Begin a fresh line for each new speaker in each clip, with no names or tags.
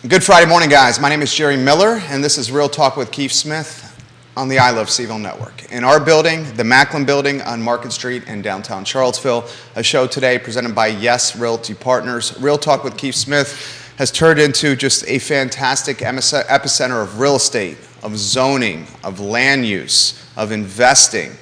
Good Friday morning, guys. My name is Jerry Miller, and this is Real Talk with Keith Smith on the I Love CVille Network. In our building, the Macklin Building on Market Street in downtown Charlottesville, a show today presented by Yes Realty Partners. Real Talk with Keith Smith has turned into just a fantastic epicenter of real estate, of zoning, of land use, of investing.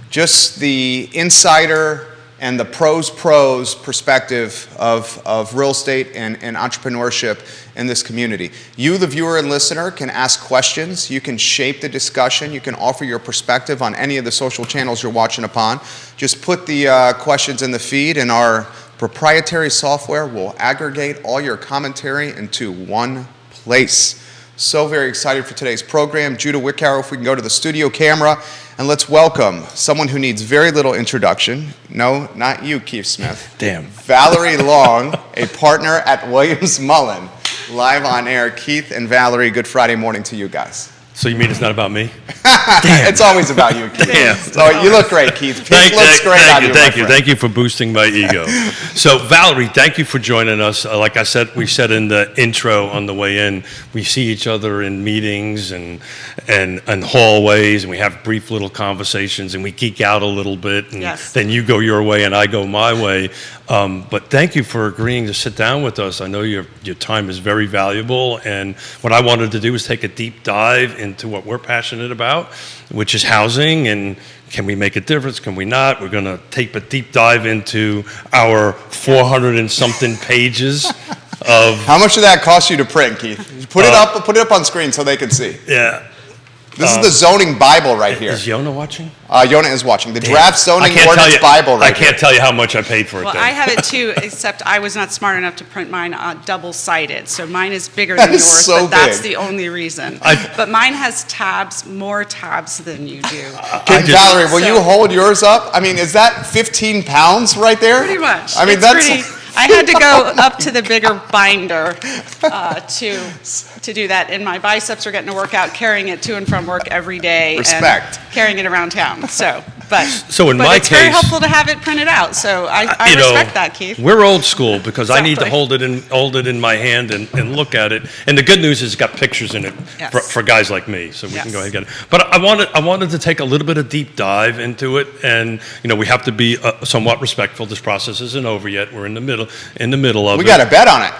Just the insider and the pros perspective of real estate and entrepreneurship in this community. You, the viewer and listener, can ask questions. You can shape the discussion. You can offer your perspective on any of the social channels you're watching upon. Just put the questions in the feed, and our proprietary software will aggregate all your commentary into one place. So very excited for today's program. Judah Wickower, if we can go to the studio camera, and let's welcome someone who needs very little introduction. No, not you, Keith Smith.
Damn.
Valerie Long, a partner at Williams Mullen. Live on air. Keith and Valerie, good Friday morning to you guys.
So you mean it's not about me?
It's always about you, Keith.
Damn.
So you look great, Keith. Pink looks great on you,
Thank you. Thank you for boosting my ego. So Valerie, thank you for joining us. Like I said, we said in the intro on the way in, we see each other in meetings and hallways, and we have brief little conversations, and we geek out a little bit, and then you go your way and I go my way. But thank you for agreeing to sit down with us. I know your time is very valuable, and what I wanted to do was take a deep dive into what we're passionate about, which is housing, and can we make a difference, can we not? We're going to take a deep dive into our 400 and something pages of...
How much did that cost you to print, Keith? Put it up on screen so they can see.
Yeah.
This is the zoning Bible right here.
Is Yonna watching?
Yonna is watching. The draft zoning ordinance Bible right here.
I can't tell you how much I paid for it.
Well,
then.
I have it too, except I was not smart enough to print mine double-sided. So mine is bigger than yours,
so
but that's
big.
the only reason. But mine has tabs, more tabs than you do.
Valerie, will you hold yours up? I mean, is that 15 pounds right there?
Pretty much.
I mean,
I had to go up to the bigger binder to do that, and my biceps are getting a workout carrying it to and from work every day.
Respect.
And carrying it around town. So
in my
it's
case,
very helpful to have it printed out. So I respect that, Keith.
We're old school because
Exactly.
I need to hold it in my hand and look at it. And the good news is it's got pictures in it for guys like me, so we can go ahead and get it. But I wanted to take a little bit of deep dive into it, and we have to be somewhat respectful. This process isn't over yet. We're in the middle of it.
We got a bet on it.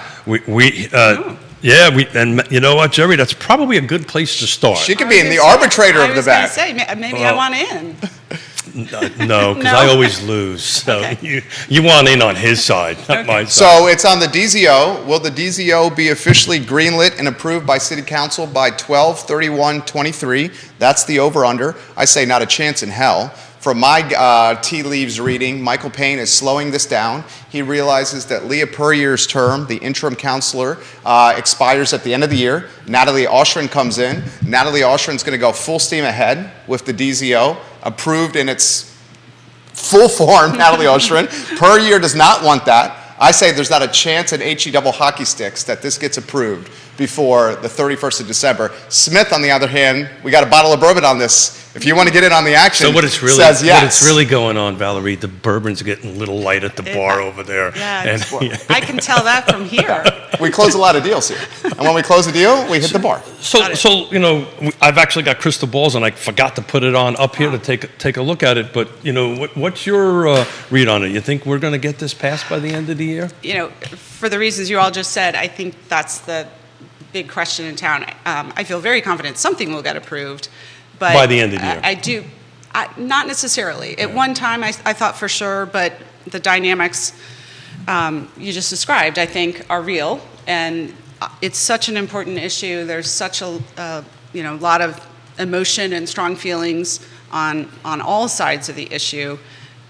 And you know what, Jerry? That's probably a good place to start.
She could be in the arbitrator of the bet.
I was going to say, maybe I want in.
No, because I always lose. So you want in on his side, not my side.
So it's on the DZO. Will the DZO be officially greenlit and approved by City Council by 12/31/23? That's the over-under. I say not a chance in hell. From my tea leaves reading, Michael Payne is slowing this down. He realizes that Leah Puryear's term, the interim counselor, expires at the end of the year. Natalie Oshrin comes in. Natalie Oshrin's going to go full steam ahead with the DZO, approved in its full form, Natalie Oshrin. Puryear does not want that. I say there's not a chance at HE double hockey sticks that this gets approved before the 31st of December. Smith, on the other hand, we got a bottle of bourbon on this. If you want to get in on the action,
so what it's really going on, Valerie, the bourbon's getting a little light at the bar over there.
Yeah, I can tell that from here.
We close a lot of deals here. And when we close a deal, we hit the bar.
So I've actually got crystal balls, and I forgot to put it on up here to take a look at it. But, what's your read on it? You think we're going to get this passed by the end of the year?
For the reasons you all just said, I think that's the big question in town. I feel very confident something will get approved. But
by the end of the year?
I do. Not necessarily. At one time, I thought for sure, but the dynamics you just described, I think, are real. And it's such an important issue. There's such a lot of emotion and strong feelings on all sides of the issue.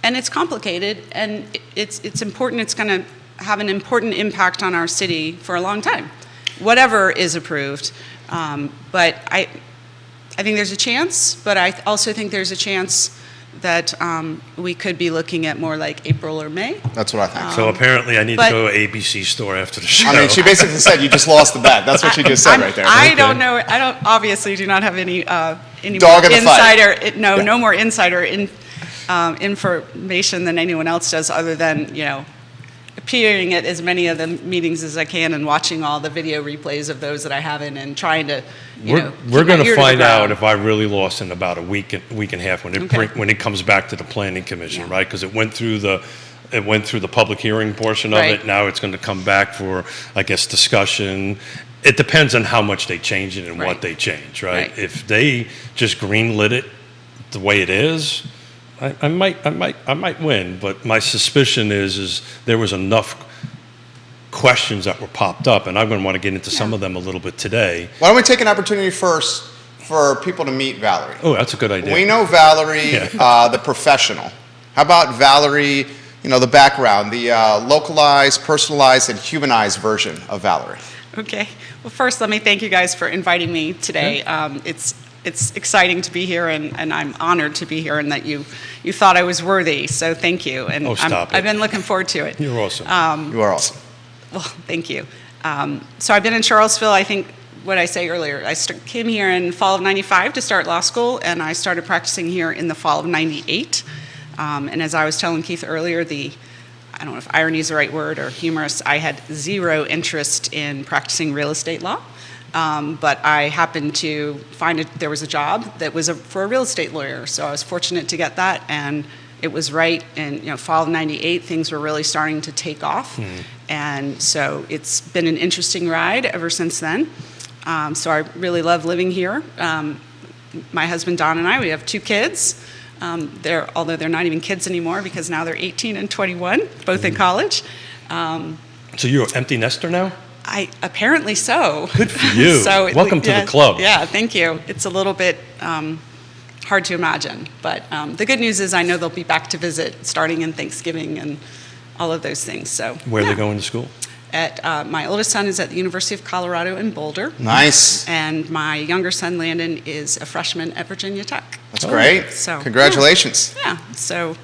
And it's complicated, and it's important. It's going to have an important impact on our city for a long time, whatever is approved. But I think there's a chance, but I also think there's a chance that we could be looking at more like April or May.
That's what I think.
So apparently I need to go to ABC store after the show.
I mean, she basically said you just lost the bet. That's what she just said right there.
I don't know. I don't obviously do not have any
dog
more
in the
insider.
fight.
No more insider information than anyone else does, other than appearing at as many of the meetings as I can and watching all the video replays of those that I haven't and trying to,
We're going to find out if I really lost in about a week and a half when it comes back to the Planning Commission, right? Because it went through the public hearing portion of it. Now it's going to come back for, I guess, discussion. It depends on how much they change it and what they change, right? If they just greenlit it the way it is, I might win. But my suspicion is there was enough questions that were popped up, and I'm going to want to get into some of them a little bit today.
Why don't we take an opportunity first for people to meet Valerie?
Oh, that's a good idea.
We know Valerie, the professional. How about Valerie, the background, the localized, personalized, and humanized version of Valerie?
Okay. Well, first, let me thank you guys for inviting me today. It's exciting to be here, and I'm honored to be here, and that you thought I was worthy. So thank you. And I've been looking forward to it.
You're awesome.
You are awesome.
Well, thank you. So I've been in Charlottesville, I think, what I say earlier. I came here in fall of '95 to start law school, and I started practicing here in the fall of '98. And as I was telling Keith earlier, I don't know if irony is the right word or humorous, I had zero interest in practicing real estate law. But I happened to find there was a job that was for a real estate lawyer. So I was fortunate to get that, and it was right in fall of '98. Things were really starting to take off, and so it's been an interesting ride ever since then. So I really love living here. My husband Don and I, we have 2 kids. Although they're not even kids anymore because now they're 18 and 21, both in college.
So you're an empty nester now?
Apparently so.
Good for you. Welcome to the club.
Yeah, thank you. It's a little bit hard to imagine, but the good news is I know they'll be back to visit starting in Thanksgiving and all of those things. So
where are they going to school?
My oldest son is at the University of Colorado in Boulder.
Nice.
And my younger son, Landon, is a freshman at Virginia Tech.
That's great.
So
congratulations.
Yeah. So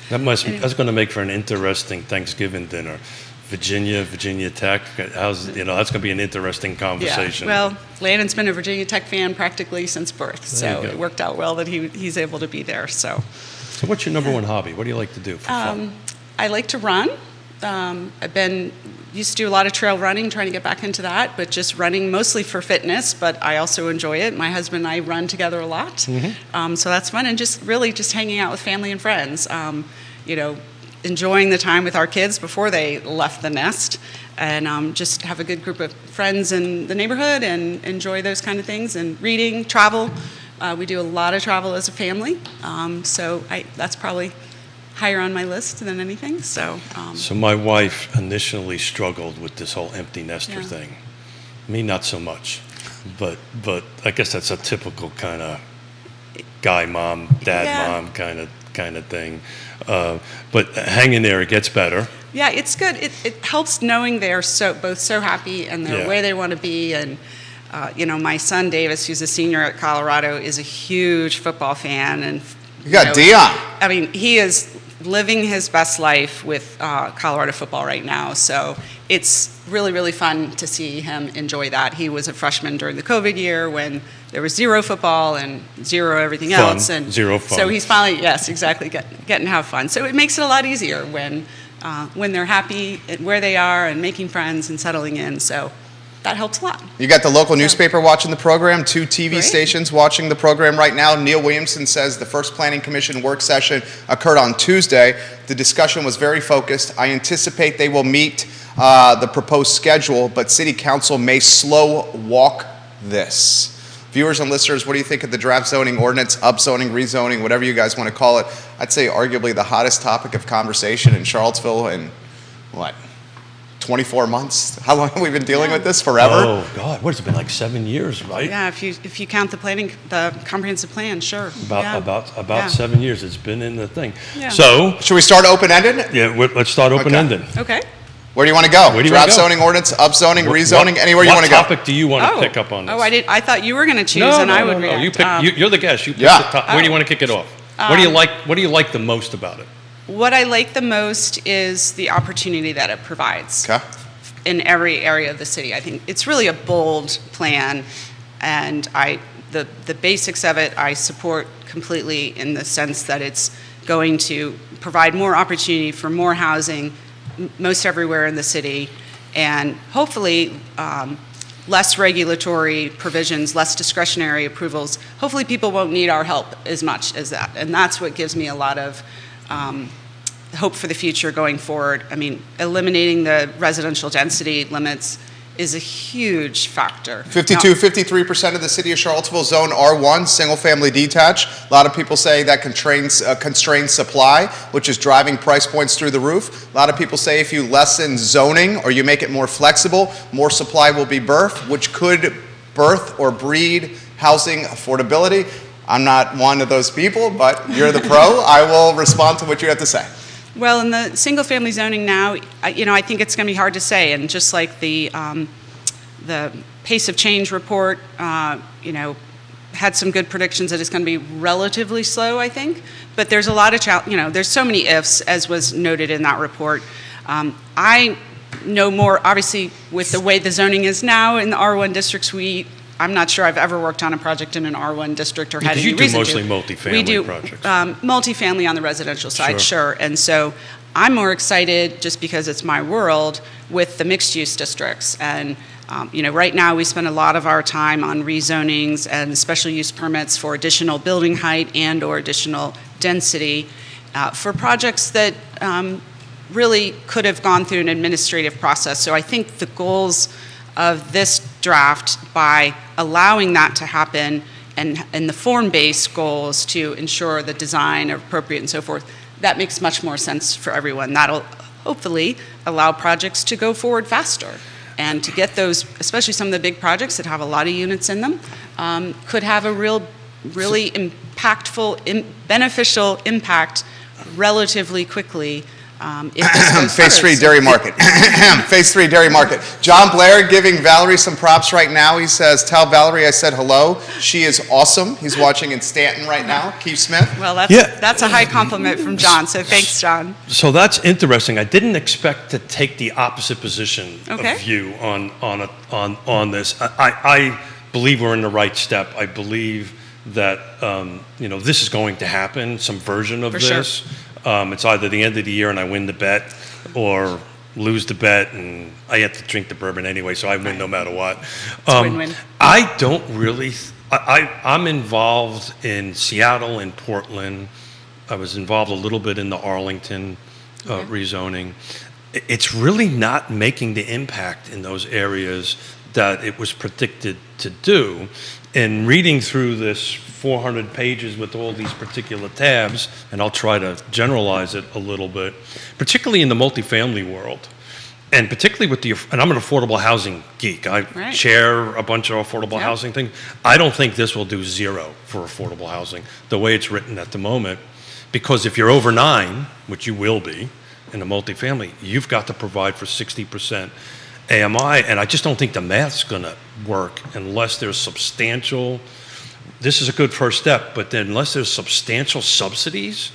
that's going to make for an interesting Thanksgiving dinner. Virginia Tech. That's going to be an interesting conversation.
Yeah. Well, Landon's been a Virginia Tech fan practically since birth, so it worked out well that he's able to be there. So
what's your number one hobby? What do you like to do for fun?
I like to run. Used to do a lot of trail running, trying to get back into that, but just running mostly for fitness, but I also enjoy it. My husband and I run together a lot, so that's fun, and just hanging out with family and friends. Enjoying the time with our kids before they left the nest, and just have a good group of friends in the neighborhood and enjoy those kind of things, and reading, travel. We do a lot of travel as a family, so that's probably higher on my list than anything. So
my wife initially struggled with this whole empty nester thing. Me, not so much, but I guess that's a typical kind of guy mom, dad mom kind of thing. But hang in there, it gets better.
Yeah, it's good. It helps knowing they're both so happy and they're where they want to be. And my son Davis, who's a senior at Colorado, is a huge football fan. And
you got Dion.
I mean, he is living his best life with Colorado football right now. So it's really, really fun to see him enjoy that. He was a freshman during the COVID year when there was zero football and zero everything else. And
zero fun.
So he's finally, exactly, getting to have fun. So it makes it a lot easier when they're happy at where they are and making friends and settling in. So that helps a lot.
You got the local newspaper watching the program, 2 TV stations watching the program right now. Neil Williamson says the first Planning Commission work session occurred on Tuesday. The discussion was very focused. I anticipate they will meet the proposed schedule, but City Council may slow walk this. Viewers and listeners, what do you think of the draft zoning ordinance, upzoning, rezoning, whatever you guys want to call it? I'd say arguably the hottest topic of conversation in Charlottesville in, 24 months? How long have we been dealing with this? Forever?
Oh, God. What has it been, like 7 years, right?
Yeah, if you count the comprehensive plan, sure.
About 7 years it's been in the thing.
Yeah.
So,
should we start open-ended?
Yeah, let's start open-ended.
Okay.
Where do you want to go? Draft zoning ordinance, upzoning, rezoning, anywhere you want to go.
What topic do you want to pick up on this?
I thought you were going to choose I would react.
No. You're the guest. You pick the top. Where do you want to kick it off? What do you like the most about it?
What I like the most is the opportunity that it provides in every area of the city. I think it's really a bold plan, and the basics of it I support completely in the sense that it's going to provide more opportunity for more housing, most everywhere in the city, and hopefully less regulatory provisions, less discretionary approvals. Hopefully people won't need our help as much as that, and that's what gives me a lot of hope for the future going forward. I mean, eliminating the residential density limits is a huge factor.
53% of the city of Charlottesville zone R1, single-family detached. A lot of people say that constrains supply, which is driving price points through the roof. A lot of people say if you lessen zoning or you make it more flexible, more supply will be birthed, which could birth or breed housing affordability. I'm not one of those people, but you're the pro. I will respond to what you have to say.
Well, in the single-family zoning now, I think it's going to be hard to say. And just like the pace of change report, had some good predictions that it's going to be relatively slow, I think. But there's a lot of there's so many ifs, as was noted in that report. I know more, obviously, with the way the zoning is now in the R1 districts. I'm not sure I've ever worked on a project in an R1 district or had any reason to.
You do mostly multifamily projects.
Multifamily on the residential side, sure. And so I'm more excited, just because it's my world, with the mixed-use districts. And right now we spend a lot of our time on rezonings and special use permits for additional building height and or additional density for projects that really could have gone through an administrative process. So I think the goals of this draft, by allowing that to happen, and the form-based goals to ensure the design are appropriate and so forth, that makes much more sense for everyone. That'll hopefully allow projects to go forward faster, and to get those, especially some of the big projects that have a lot of units in them, could have a really impactful, beneficial impact relatively quickly.
Phase 3 Dairy Market. Phase 3 Dairy Market. John Blair giving Valerie some props right now. He says, "Tell Valerie I said hello. She is awesome." He's watching in Stanton right now. Keith Smith.
Well, that's a high compliment from John, so thanks, John.
So that's interesting. I didn't expect to take the opposite position of view on this. I believe we're in the right step. I believe that this is going to happen, some version of this. Sure. It's either the end of the year and I win the bet, or lose the bet and I have to drink the bourbon anyway, so I win no matter what.
Win-win.
I don't really. I'm involved in Seattle and Portland. I was involved a little bit in the Arlington rezoning. It's really not making the impact in those areas that it was predicted to do. And reading through this 400 pages with all these particular tabs, and I'll try to generalize it a little bit, particularly in the multifamily world, and particularly with and I'm an affordable housing geek. I chair a bunch of affordable housing things. I don't think this will do zero for affordable housing, the way it's written at the moment, because if you're over 9, which you will be in a multifamily, you've got to provide for 60% AMI, and I just don't think the math's going to work unless there's substantial. This is a good first step, but then unless there's substantial subsidies,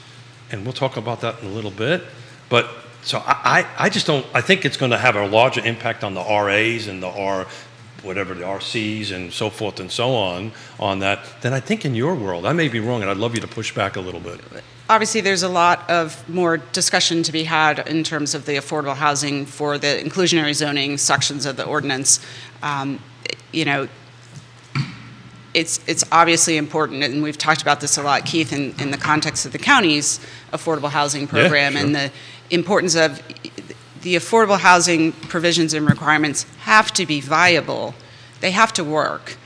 and we'll talk about that in a little bit. But so I just don't. I think it's going to have a larger impact on the RAs and the RCs and so forth and so on that than I think in your world. I may be wrong, and I'd love you to push back a little bit.
Obviously, there's a lot of more discussion to be had in terms of the affordable housing for the inclusionary zoning sections of the ordinance. It's obviously important, and we've talked about this a lot, Keith, in the context of the county's affordable housing program, and the importance of the affordable housing provisions and requirements have to be viable. They have to work,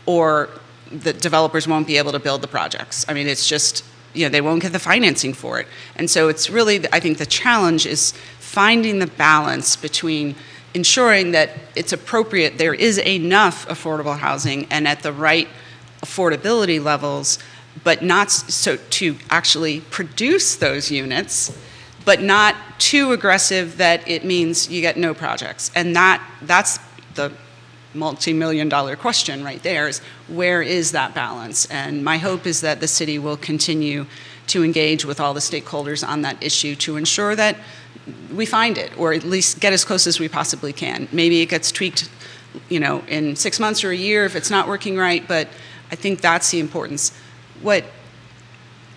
or the developers won't be able to build the projects. I mean, it's just, they won't get the financing for it. And so it's really, I think the challenge is finding the balance between ensuring that it's appropriate, there is enough affordable housing and at the right affordability levels, but not so to actually produce those units, but not too aggressive that it means you get no projects. And that's the multi-million-dollar question right there, is where is that balance? And my hope is that the city will continue to engage with all the stakeholders on that issue to ensure that we find it, or at least get as close as we possibly can. Maybe it gets tweaked, in 6 months or a year if it's not working right, but I think that's the importance. What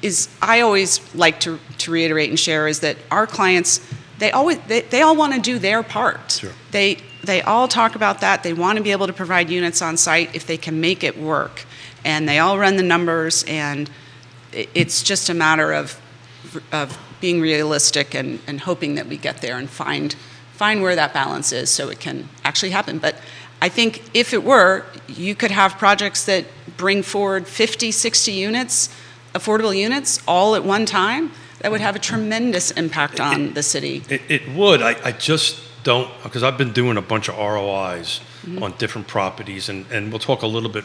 is I always like to reiterate and share is that our clients they all want to do their part.
Sure.
They all talk about that. They want to be able to provide units on site if they can make it work. And they all run the numbers, and it's just a matter of being realistic and hoping that we get there and find where that balance is so it can actually happen. But I think if it were, you could have projects that bring forward 50, 60 units, affordable units, all at one time. That would have a tremendous impact on the city.
It would. I just don't, because I've been doing a bunch of ROIs on different properties, and we'll talk a little bit.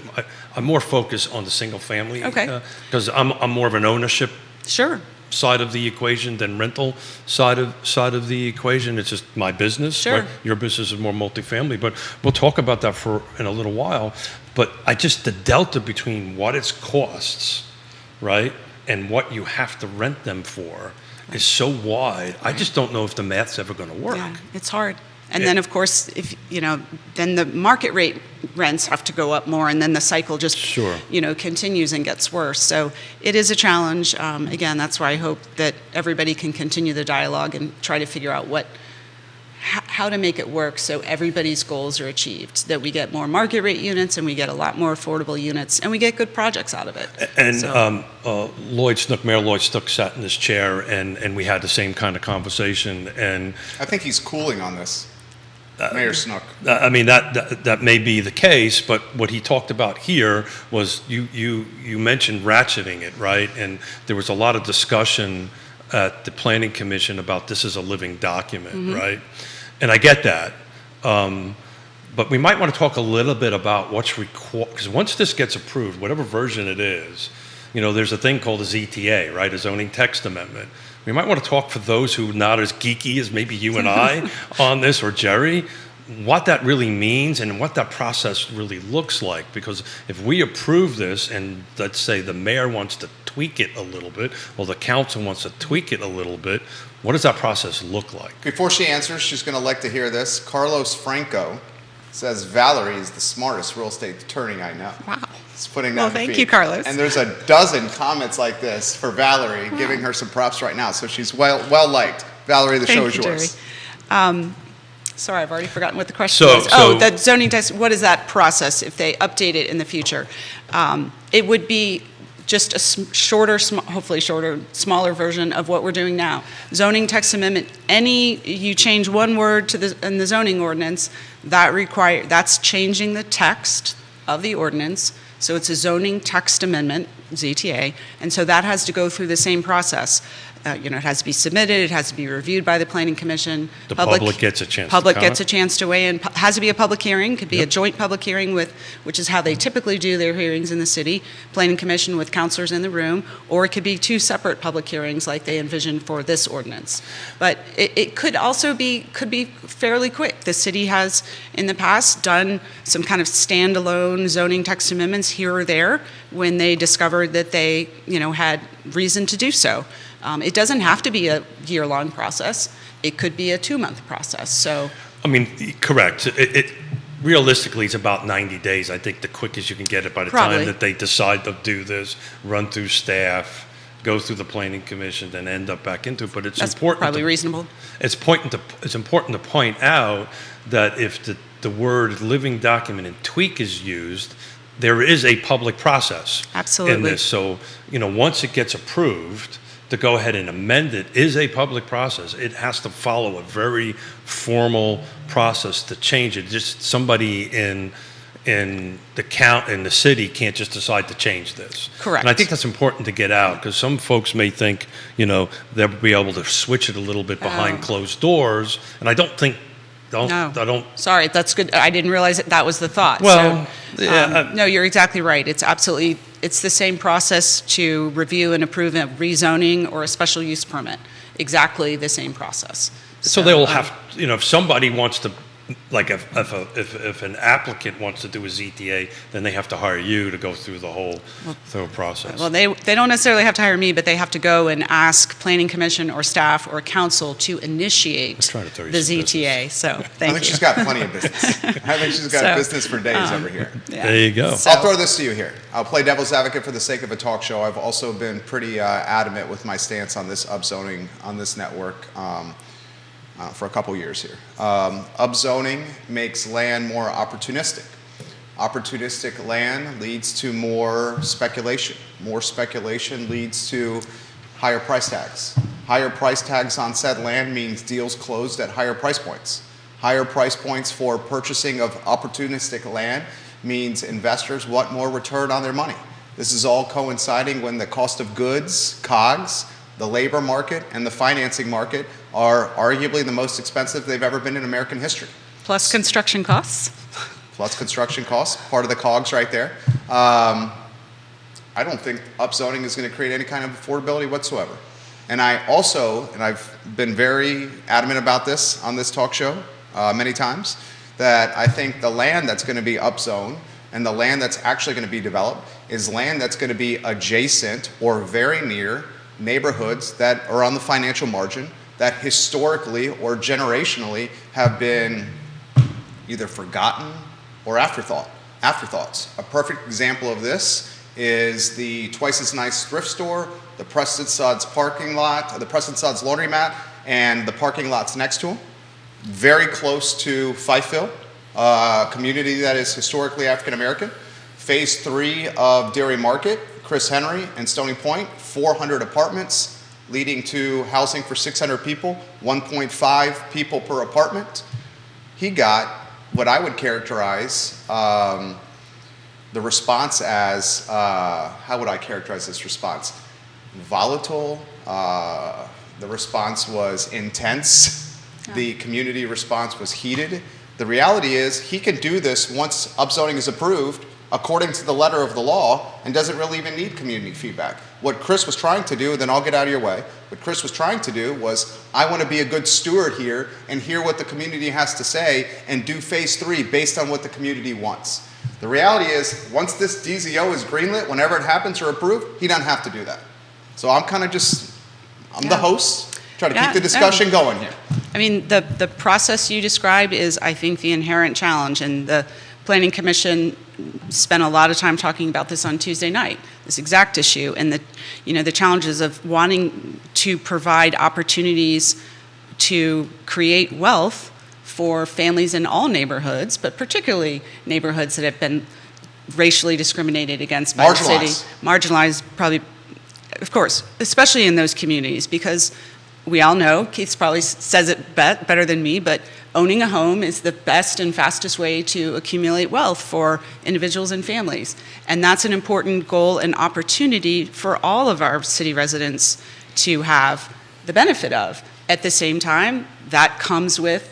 I'm more focused on the single family.
Okay.
Because I'm more of an ownership
Sure.
side of the equation than rental side of the equation. It's just my business.
Sure.
Right? Your business is more multifamily, but we'll talk about that in a little while. But the delta between what it costs, right, and what you have to rent them for is so wide. I just don't know if the math's ever going to work.
Yeah, it's hard. And then, of course, if then the market rate rents have to go up more, and then the cycle just,
Sure.
Continues and gets worse. So it is a challenge. Again, that's why I hope that everybody can continue the dialogue and try to figure out how to make it work so everybody's goals are achieved, that we get more market rate units and we get a lot more affordable units and we get good projects out of it.
And
So-
Mayor Lloyd Snook sat in this chair, and we had the same kind of conversation. And
I think he's cooling on this, Mayor Snook.
I mean, that may be the case, but what he talked about here was you mentioned ratcheting it, right? And there was a lot of discussion at the Planning Commission about this is a living document, right? And I get that. But we might want to talk a little bit about what's required, because once this gets approved, whatever version it is, there's a thing called a ZTA, right? A zoning text amendment. We might want to talk for those who are not as geeky as maybe you and I on this, or Jerry, what that really means and what that process really looks like. Because if we approve this and let's say the mayor wants to tweak it a little bit, or the council wants to tweak it a little bit, what does that process look like?
Before she answers, she's going to like to hear this. Carlos Franco says Valerie is the smartest real estate attorney I know.
Wow.
It's putting
Well,
down
thank
feet.
you, Carlos.
And there's a dozen comments like this for Valerie, giving her some props right now. So she's well liked. Valerie, the show is
Thank you,
yours.
Jerry. Sorry, I've already forgotten what the question
So-
was.
so-
That zoning text, what is that process if they update it in the future? It would be just a shorter, hopefully shorter, smaller version of what we're doing now. Zoning text amendment, you change one word in the zoning ordinance, that's changing the text of the ordinance. So it's a zoning text amendment, ZTA, and so that has to go through the same process. It has to be submitted, it has to be reviewed by the Planning Commission.
The public gets a chance to
Public
comment?
gets a chance to weigh in. Has to be a public hearing, could be a joint public hearing which is how they typically do their hearings in the city, Planning Commission with counselors in the room, or it could be two separate public hearings like they envisioned for this ordinance. But it could also be fairly quick. The city has, in the past, done some kind of standalone zoning text amendments here or there when they discovered that they, had reason to do so. It doesn't have to be a year-long process. It could be a 2-month process. So,
I mean, correct. Realistically, it's about 90 days. I think the quickest you can get it by the
Probably.
time that they decide to do this, run through staff, go through the Planning Commission, then end up back into it. But it's
that's
important.
probably reasonable.
It's important to point out that if the word living document and tweak is used, there is a public process
Absolutely.
in this. So, once it gets approved, to go ahead and amend it is a public process. It has to follow a very formal process to change it. Just somebody in the city can't just decide to change this.
Correct.
And I think that's important to get out, because some folks may think, they'll be able to switch it a little bit behind closed doors, and I don't think.
Sorry, that's good. I didn't realize that was the thought.
Well,
so,
yeah,
no, you're exactly right. It's the same process to review and approve a rezoning or a special use permit. Exactly the same process.
So they will have, if somebody wants to, like if an applicant wants to do a ZTA, then they have to hire you to go through the whole process.
Well, they don't necessarily have to hire me, but they have to go and ask Planning Commission or staff or council to initiate
Let's try to throw you
the
some
ZTA. So
I
thank
think
you.
she's got plenty of business. I think she's got
So,
business for days over here.
Yeah.
There you go.
So-
I'll throw this to you here. I'll play devil's advocate for the sake of a talk show. I've also been pretty adamant with my stance on this upzoning on this network. for a couple years here. Upzoning makes land more opportunistic. Opportunistic land leads to more speculation. More speculation leads to higher price tags. Higher price tags on said land means deals closed at higher price points. Higher price points for purchasing of opportunistic land means investors want more return on their money. This is all coinciding when the cost of goods, COGS, the labor market, and the financing market are arguably the most expensive they've ever been in American history.
Plus construction costs.
Plus construction costs, part of the COGS right there. I don't think upzoning is going to create any kind of affordability whatsoever. And I've been very adamant about this on this talk show many times, that I think the land that's going to be upzoned and the land that's actually going to be developed is land that's going to be adjacent or very near neighborhoods that are on the financial margin, that historically or generationally have been either forgotten or afterthoughts. A perfect example of this is the twice as nice thrift store, the Preston Suds parking lot, the Preston Suds laundromat, and the parking lots next to them. Very close to Fifeville, a community that is historically African American. Phase 3 of Dairy Market, Chris Henry and Stony Point, 400 apartments leading to housing for 600 people, 1.5 people per apartment. He got what I would characterize the response as, how would I characterize this response? Volatile. The response was intense. Yeah. The community response was heated. The reality is he can do this once upzoning is approved according to the letter of the law and doesn't really even need community feedback. What Chris was trying to do, and then I'll get out of your way, what Chris was trying to do was, I want to be a good steward here and hear what the community has to say and do phase 3 based on what the community wants. The reality is, once this DZO is greenlit, whenever it happens or approved, he doesn't have to do that. So I'm kind of just, I'm the host, try to keep the discussion going here.
I mean, the process you described is, I think, the inherent challenge, and the Planning Commission spent a lot of time talking about this on Tuesday night, this exact issue, and the challenges of wanting to provide opportunities to create wealth for families in all neighborhoods, but particularly neighborhoods that have been racially discriminated against by the city. Marginalized, probably, of course, especially in those communities, because we all know, Keith probably says it better than me, but owning a home is the best and fastest way to accumulate wealth for individuals and families. And that's an important goal and opportunity for all of our city residents to have the benefit of. At the same time, that comes with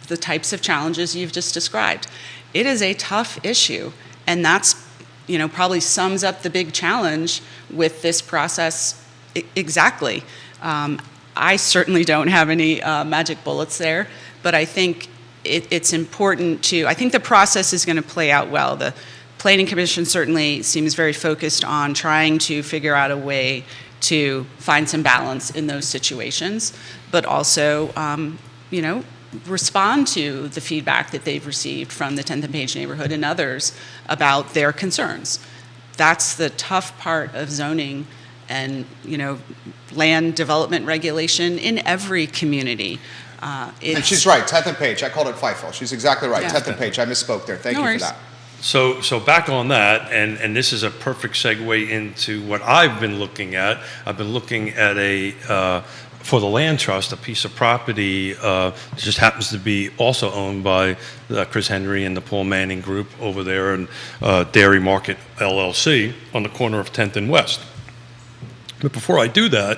the types of challenges you've just described. It is a tough issue, and that's, probably sums up the big challenge with this process exactly. I certainly don't have any magic bullets there, but I think it's important I think the process is going to play out well. The Planning Commission certainly seems very focused on trying to figure out a way to find some balance in those situations, but also, respond to the feedback that they've received from the 10th and Page neighborhood and others about their concerns. That's the tough part of zoning and land development regulation in every community.
And she's right, 10th and Page. I called it Fifeville. She's exactly right. Yeah. 10th and Page. I misspoke there. Thank you for that.
So back on that, and this is a perfect segue into what I've been looking at. I've been looking at for the land trust, a piece of property just happens to be also owned by Chris Henry and the Paul Manning Group over there in Dairy Market LLC on the corner of 10th and West. But before I do that,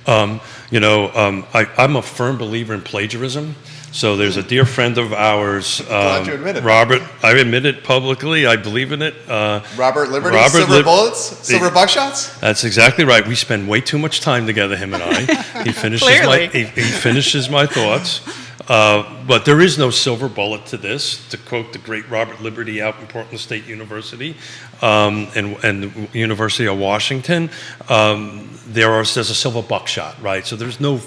I'm a firm believer in plagiarism. So there's a dear friend of ours,
glad you admit it.
Robert. I admit it publicly. I believe in it.
Robert Liberty, Silver Bullets, Silver Buckshots.
That's exactly right. We spend way too much time together, him and I. He finishes he finishes my thoughts. But there is no silver bullet to this. To quote the great Robert Liberty out in Portland State University and the University of Washington, there's a silver buckshot, right? So there's no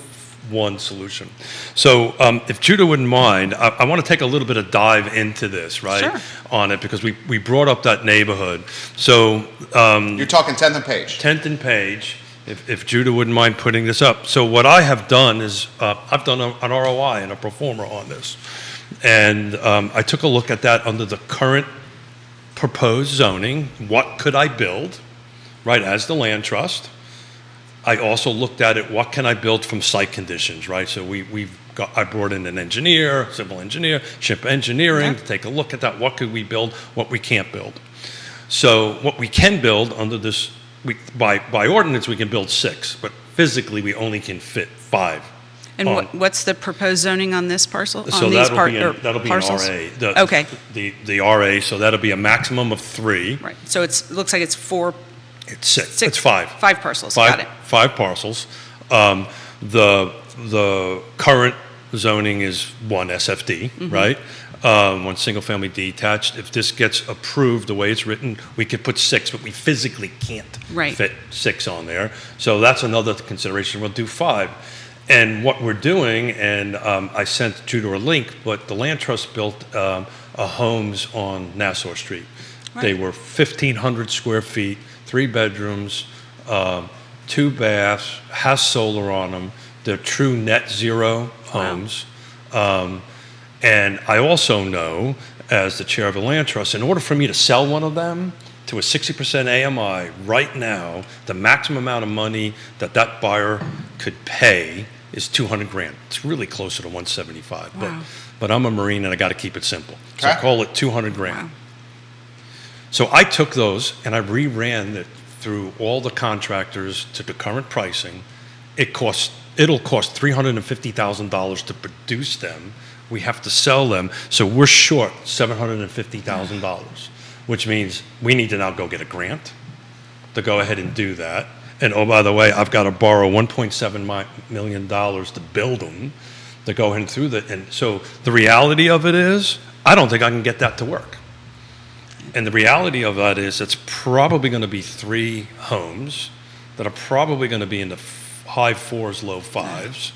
one solution. So if Judah wouldn't mind, I want to take a little bit of dive into this, right?
Sure.
On it, because we brought up that neighborhood. So
you're talking 10th and Page.
10th and Page. if Judah wouldn't mind putting this up. So what I have done is I've done an ROI and a pro forma on this. And I took a look at that under the current proposed zoning. What could I build, right, as the land trust? I also looked at it, what can I build from site conditions, right? So I brought in an engineer, civil engineer, ship engineering to take a look at that. What could we build, what we can't build? So what we can build under this, by ordinance, we can build 6, but physically we only can fit 5.
And what's the proposed zoning on this parcel?
So
on
that'll be
parcels?
an RA.
Okay.
The RA, so that'll be a maximum of 3.
Right. So it looks like it's 4.
It's 6. It's 5.
5 parcels. Got it.
5 parcels. The current zoning is 1 SFD, right? 1 single-family detached. If this gets approved the way it's written, we could put 6, but we physically can't fit 6 on there. So that's another consideration. We'll do 5. And what we're doing, and I sent Judah a link, but the land trust built homes on Nassau Street. Right. They were 1,500 square feet, 3 bedrooms, 2 baths, has solar on them. They're true net zero homes. Wow. And I also know, as the chair of the land trust, in order for me to sell one of them to a 60% AMI right now, the maximum amount of money that buyer could pay is $200,000. It's really closer to 175. Wow. But I'm a Marine and I got to keep it simple. So I call it $200,000. Wow. So I took those and I reran it through all the contractors to the current pricing. It'll cost $350,000 to produce them. We have to sell them, so we're short $750,000, which means we need to now go get a grant to go ahead and do that. And oh, by the way, I've got to borrow $1.7 million to build them, to go ahead and through that. And so the reality of it is, I don't think I can get that to work. And the reality of that is, it's probably going to be 3 homes that are probably going to be in the high 4s, low 5s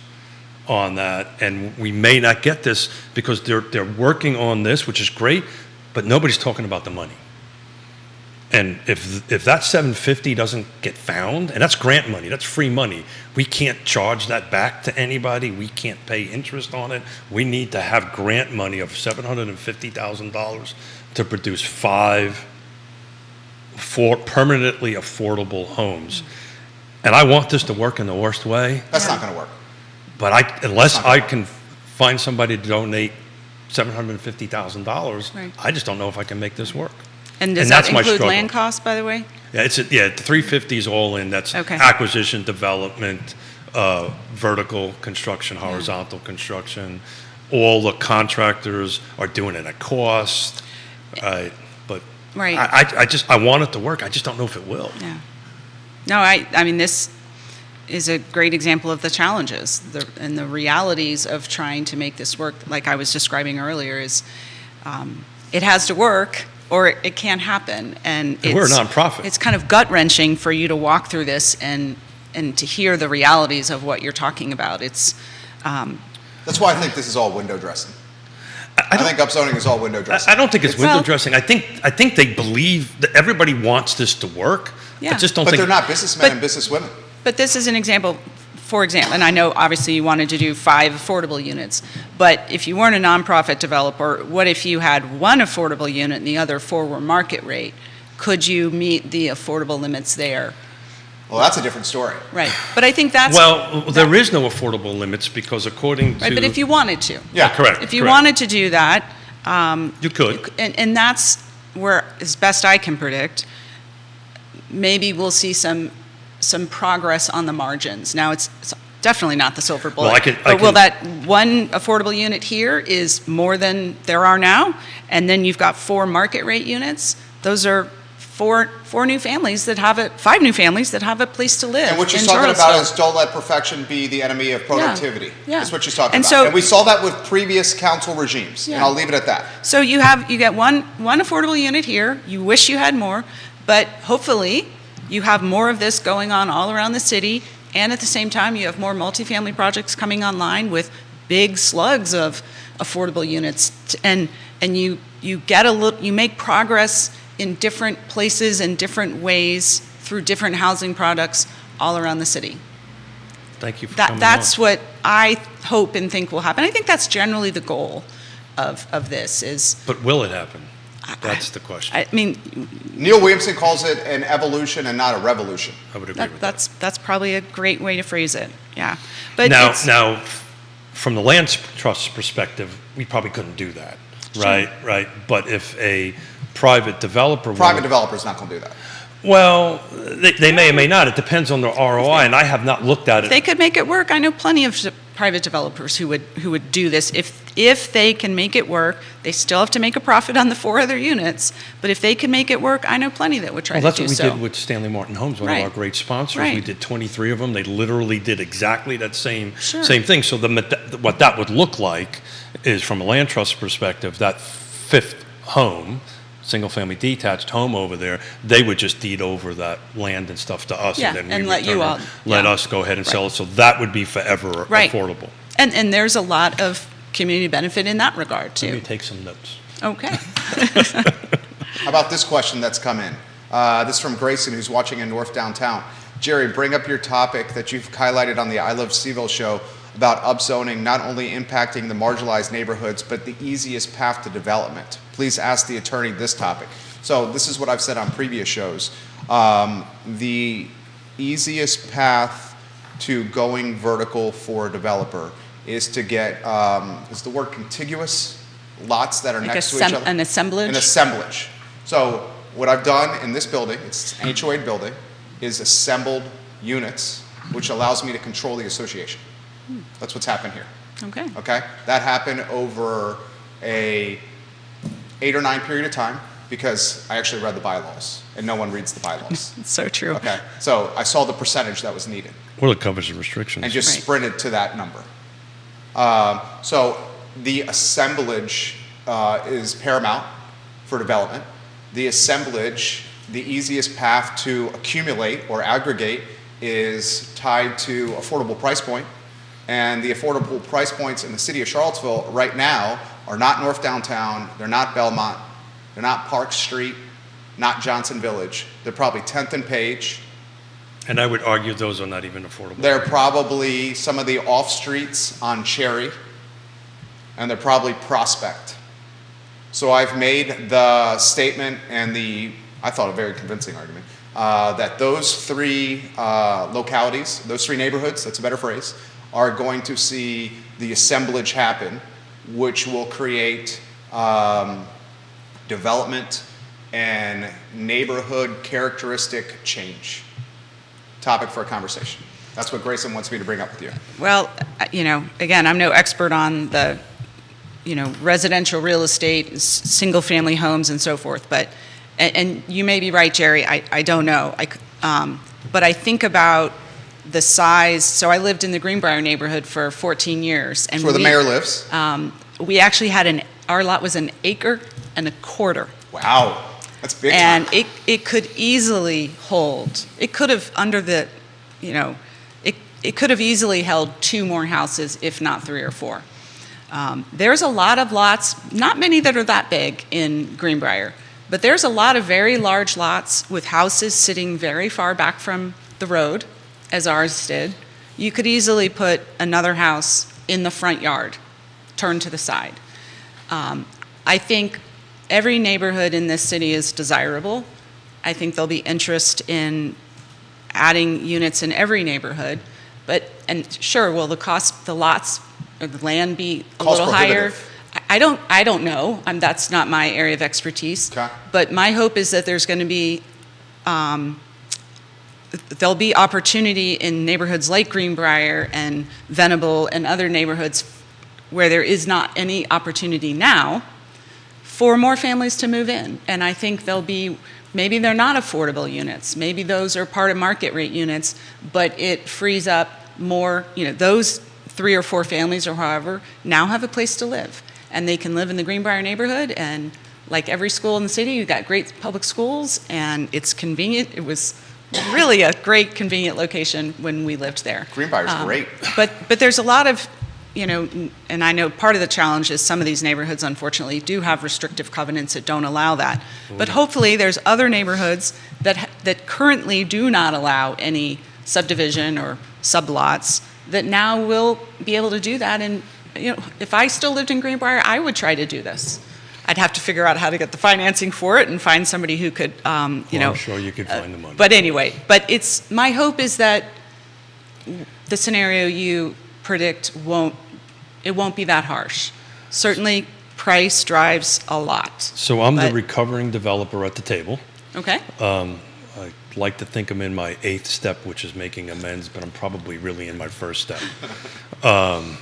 on that. And we may not get this because they're working on this, which is great, but nobody's talking about the money. And if that 750 doesn't get found, and that's grant money, that's free money, we can't charge that back to anybody. We can't pay interest on it. We need to have grant money of $750,000 to produce 5 permanently affordable homes. And I want this to work in the worst way.
That's not going to work.
But unless I can find somebody to donate $750,000, right. I just don't know if I can make this work.
And does that include land costs, by the way?
Yeah, the 350 is all in. That's acquisition, development, vertical construction, horizontal construction. All the contractors are doing it at cost. But I want it to work. I just don't know if it will.
Yeah. No, I mean, this is a great example of the challenges and the realities of trying to make this work. Like I was describing earlier, is it has to work or it can't happen. And
we're a nonprofit.
It's kind of gut-wrenching for you to walk through this and to hear the realities of what you're talking about. It's
that's why I think this is all window dressing. I think upzoning is all window dressing.
I don't think it's window dressing. I think they believe that everybody wants this to work.
Yeah.
I just don't
but
think
they're not businessmen and businesswomen.
But this is an example, for example, and I know obviously you wanted to do 5 affordable units, but if you weren't a nonprofit developer, what if you had 1 affordable unit and the other 4 were market rate? Could you meet the affordable limits there?
Well, that's a different story.
Right. But I think that's...
there is no affordable limits because according to...
Right, but if you wanted to.
Yeah,
correct.
If you wanted to do that...
you could.
And that's where, as best I can predict, maybe we'll see some progress on the margins. Now, it's definitely not the silver bullet. Will that 1 affordable unit here is more than there are now, and then you've got 4 market rate units. Those are 4 new families that have 5 new families that have a place to live.
And what she's talking about is don't let perfection be the enemy of productivity.
Yeah.
That's what she's talking about. And we saw that with previous council regimes. Yeah. And I'll leave it at that.
So you get one affordable unit here. You wish you had more, but hopefully you have more of this going on all around the city, and at the same time you have more multifamily projects coming online with big slugs of affordable units, and you make progress in different places and different ways through different housing products all around the city.
Thank you for coming
That's
on.
what I hope and think will happen. I think that's generally the goal of this is.
But will it happen? That's the question.
I mean,
Neil Williamson calls it an evolution and not a revolution.
I would agree with that.
that's probably a great way to phrase it. Yeah, but
Now, from the land trust perspective, we probably couldn't do that,
Sure.
right? But if a private developer,
Developer's not going to do that.
well, they may or may not. It depends on the ROI, and I have not looked at it.
they could make it work. I know plenty of private developers who would do this if they can make it work. They still have to make a profit on the 4 other units, but if they can make it work, I know plenty that would try
Well,
to
that's
do
what we
so.
did with Stanley Martin Homes, one
Right.
of our great sponsors.
Right.
We did 23 of them. They literally did exactly that same
Sure.
thing. So what that would look like is, from a land trust perspective, that 5th home, single-family detached home over there, they would just deed over that land and stuff to us,
Yeah,
and then
and
we
let you
return
all-
it, let
yeah.
us go ahead and sell
Right.
it. So that would be forever
Right.
affordable.
And there's a lot of community benefit in that regard
Let me
too.
take some notes.
Okay.
How about this question that's come in? This is from Grayson, who's watching in North Downtown. Jerry, bring up your topic that you've highlighted on the I Love CVille show about upzoning not only impacting the marginalized neighborhoods, but the easiest path to development. Please ask the attorney this topic. So this is what I've said on previous shows. The easiest path to going vertical for a developer is to get, is the word contiguous? Lots that are
Like
next to each other?
an assemblage?
An assemblage. So what I've done in this building, it's an HOA building, is assembled units, which allows me to control the association. That's what's happened here.
Okay.
Okay? That happened over a 8 or 9 period of time because I actually read the bylaws, and no one reads the bylaws.
It's so true.
Okay? So I saw the percentage that was needed
Well, it covers the restrictions.
and just
Right.
sprinted to that number. So the assemblage is paramount for development. The assemblage, the easiest path to accumulate or aggregate is tied to affordable price point. And the affordable price points in the city of Charlottesville right now are not North Downtown, they're not Belmont, they're not Park Street, not Johnson Village. They're probably 10th and Page.
And I would argue those are not even affordable.
They're probably some of the off streets on Cherry, and they're probably Prospect. So I've made the statement and I thought a very convincing argument, that those 3 localities, those 3 neighborhoods, that's a better phrase, are going to see the assemblage happen, which will create development and neighborhood characteristic change. Topic for a conversation. That's what Grayson wants me to bring up with you.
Well, again, I'm no expert on the, residential real estate, single-family homes and so forth, but, and you may be right, Jerry, I don't know. But I think about the size, so I lived in the Greenbrier neighborhood for 14 years. And
That's where the mayor lives.
We actually had our lot was 1.25 acres.
Wow, that's big.
And
time.
it could easily hold, it could have it could have easily held 2 more houses, if not 3 or 4. There's a lot of lots, not many that are that big in Greenbrier, but there's a lot of very large lots with houses sitting very far back from the road, as ours did. You could easily put another house in the front yard, turned to the side. I think every neighborhood in this city is desirable. I think there'll be interest in adding units in every neighborhood, and sure, will the lots or the land be a
Cost
little higher?
prohibitive.
I don't know. That's not my area of expertise.
Okay.
But my hope is that there's going to be there'll be opportunity in neighborhoods like Greenbrier and Venable and other neighborhoods where there is not any opportunity now for more families to move in. And I think maybe they're not affordable units. Maybe those are part of market rate units, but it frees up more, those 3 or 4 families or however now have a place to live. And they can live in the Greenbrier neighborhood, and like every school in the city, you've got great public schools, and it's convenient. It was really a great, convenient location when we lived there.
Greenbrier's great.
But there's a lot of, and I know part of the challenge is some of these neighborhoods, unfortunately, do have restrictive covenants that don't allow that. But hopefully, there's other neighborhoods that currently do not allow any subdivision or sublots, that now will be able to do that. And if I still lived in Greenbrier, I would try to do this. I'd have to figure out how to get the financing for it and find somebody who could,
I'm sure you could find the money.
But anyway, my hope is that the scenario you predict won't be that harsh. Certainly, price drives a lot.
So I'm the recovering developer at the table.
Okay.
I like to think I'm in my 8th step, which is making amends, but I'm probably really in my 1st step,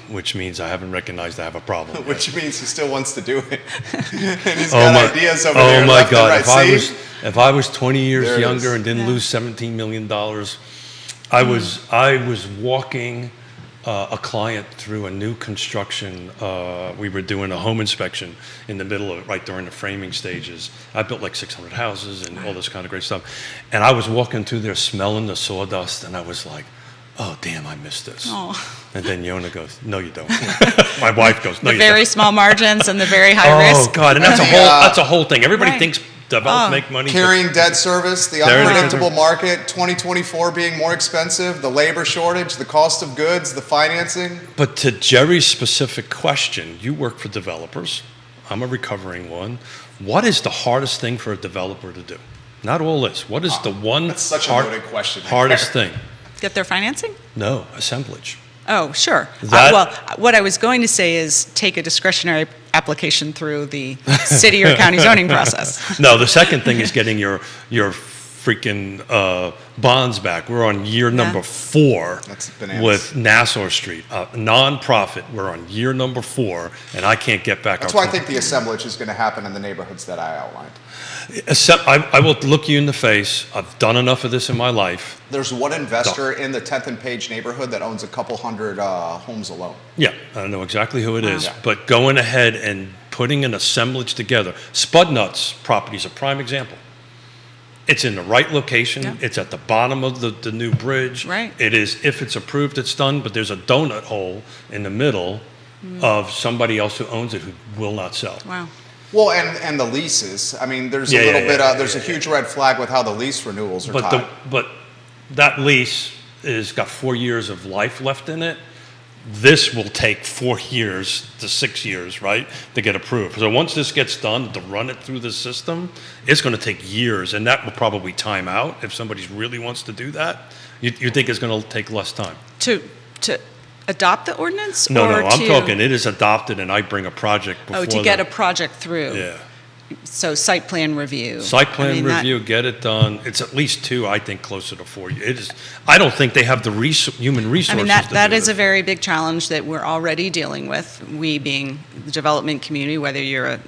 which means I haven't recognized I have a problem.
Which means he still wants to do it. And he's got ideas over there.
Oh my
left
God!
and right.
If I was 20 years
There it
younger
is.
and didn't lose $17 million, I was walking a client through a new construction. We were doing a home inspection in the middle of it, right during the framing stages. I built like 600 houses and all this kind of great stuff. And I was walking through there smelling the sawdust, and I was like, oh, damn, I missed this.
Oh.
And then Yonna goes, no, you don't. My wife goes, no,
The
you
very
don't.
small margins and the very high risk.
Oh, God, and that's a whole thing. Everybody
Right.
thinks developers make money.
Carrying debt service, the
There it is.
unpredictable market, 2024 being more expensive, the labor shortage, the cost of goods, the financing.
But to Jerry's specific question, you work for developers. I'm a recovering one. What is the hardest thing for a developer to do? Not all this. What is the one
That's such a loaded question right
hardest
there.
thing?
Get their financing?
No, assemblage.
Oh, sure.
That-
Well, what I was going to say is take a discretionary application through the city or county zoning process.
No, the second thing is getting your freaking bonds back. We're on year number 4
That's bananas.
with Nassau Street, nonprofit. We're on year number 4, and I can't get back.
That's
our
why I think the assemblage is going to happen in the neighborhoods that I outlined.
I will look you in the face. I've done enough of this in my life.
There's one investor in the 10th and Page neighborhood that owns a couple hundred homes alone.
Yeah, I know exactly who it is.
Yeah.
But going ahead and putting an assemblage together. Spudnuts property is a prime example. It's in the right location.
Yeah.
It's at the bottom of the new bridge.
Right.
It is, if it's approved, it's done, but there's a donut hole in the middle of somebody else who owns it who will not sell.
Wow.
Well, and the leases. I mean, there's
Yeah,
a little
yeah,
bit.
yeah,
there's a huge red flag with how the lease renewals are
But
tied.
but that lease is got 4 years of life left in it. This will take 4 years to 6 years, right, to get approved. So once this gets done, to run it through the system, it's going to take years, and that will probably time out if somebody really wants to do that. You think it's going to take less time?
To adopt the ordinance?
No,
or
I'm
to,
talking it is adopted, and I bring a project before.
Oh, to get a project through.
Yeah.
So site plan review.
Site plan
I mean, that-
review, get it done. It's at least 2, I think, closer to 4 years. It is. I don't think they have the human resources.
I mean,
to
that
do
is a
this.
very big challenge that we're already dealing with, we being the development community, whether you're a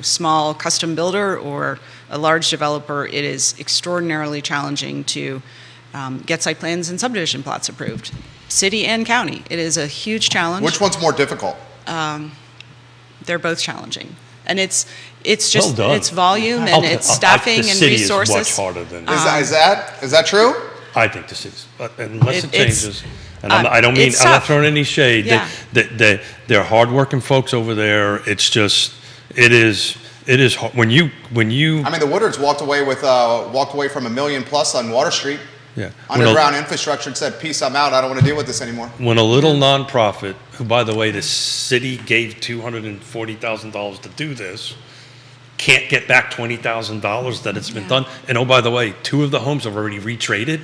small custom builder or a large developer, it is extraordinarily challenging to get site plans and subdivision plots approved, city and county. It is a huge challenge.
Which one's more difficult?
They're both challenging. And it's just,
Well done.
it's volume and it's staffing and
the
resources.
city is much harder than
Is that true?
I think the city's, but unless it
It's-
changes. And I don't mean,
it's
I'm not
tough.
throwing any shade.
Yeah.
They're hardworking folks over there. It's just, it is hard. When you,
I mean, the Woodards walked away from $1 million plus on Water Street.
yeah.
Underground infrastructure and said, "Peace, I'm out. I don't want to deal with this anymore."
When a little nonprofit, who, by the way, the city gave $240,000 to do this, can't get back $20,000 that it's been done. And oh, by the way, 2 of the homes have already retraded,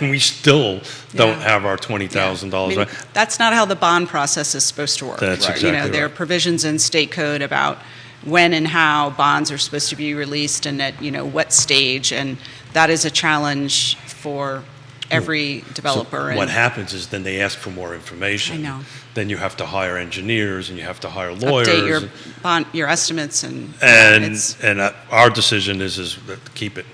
and we still don't
Yeah.
have our $20,000.
I mean, that's not how the bond process is supposed to work.
That's exactly
There are
right.
provisions in state code about when and how bonds are supposed to be released and at, what stage, and that is a challenge for every developer.
What
and
happens is then they ask for more information.
I know.
Then you have to hire engineers and you have to hire lawyers.
update your estimates and it's,
and our decision is that to keep it,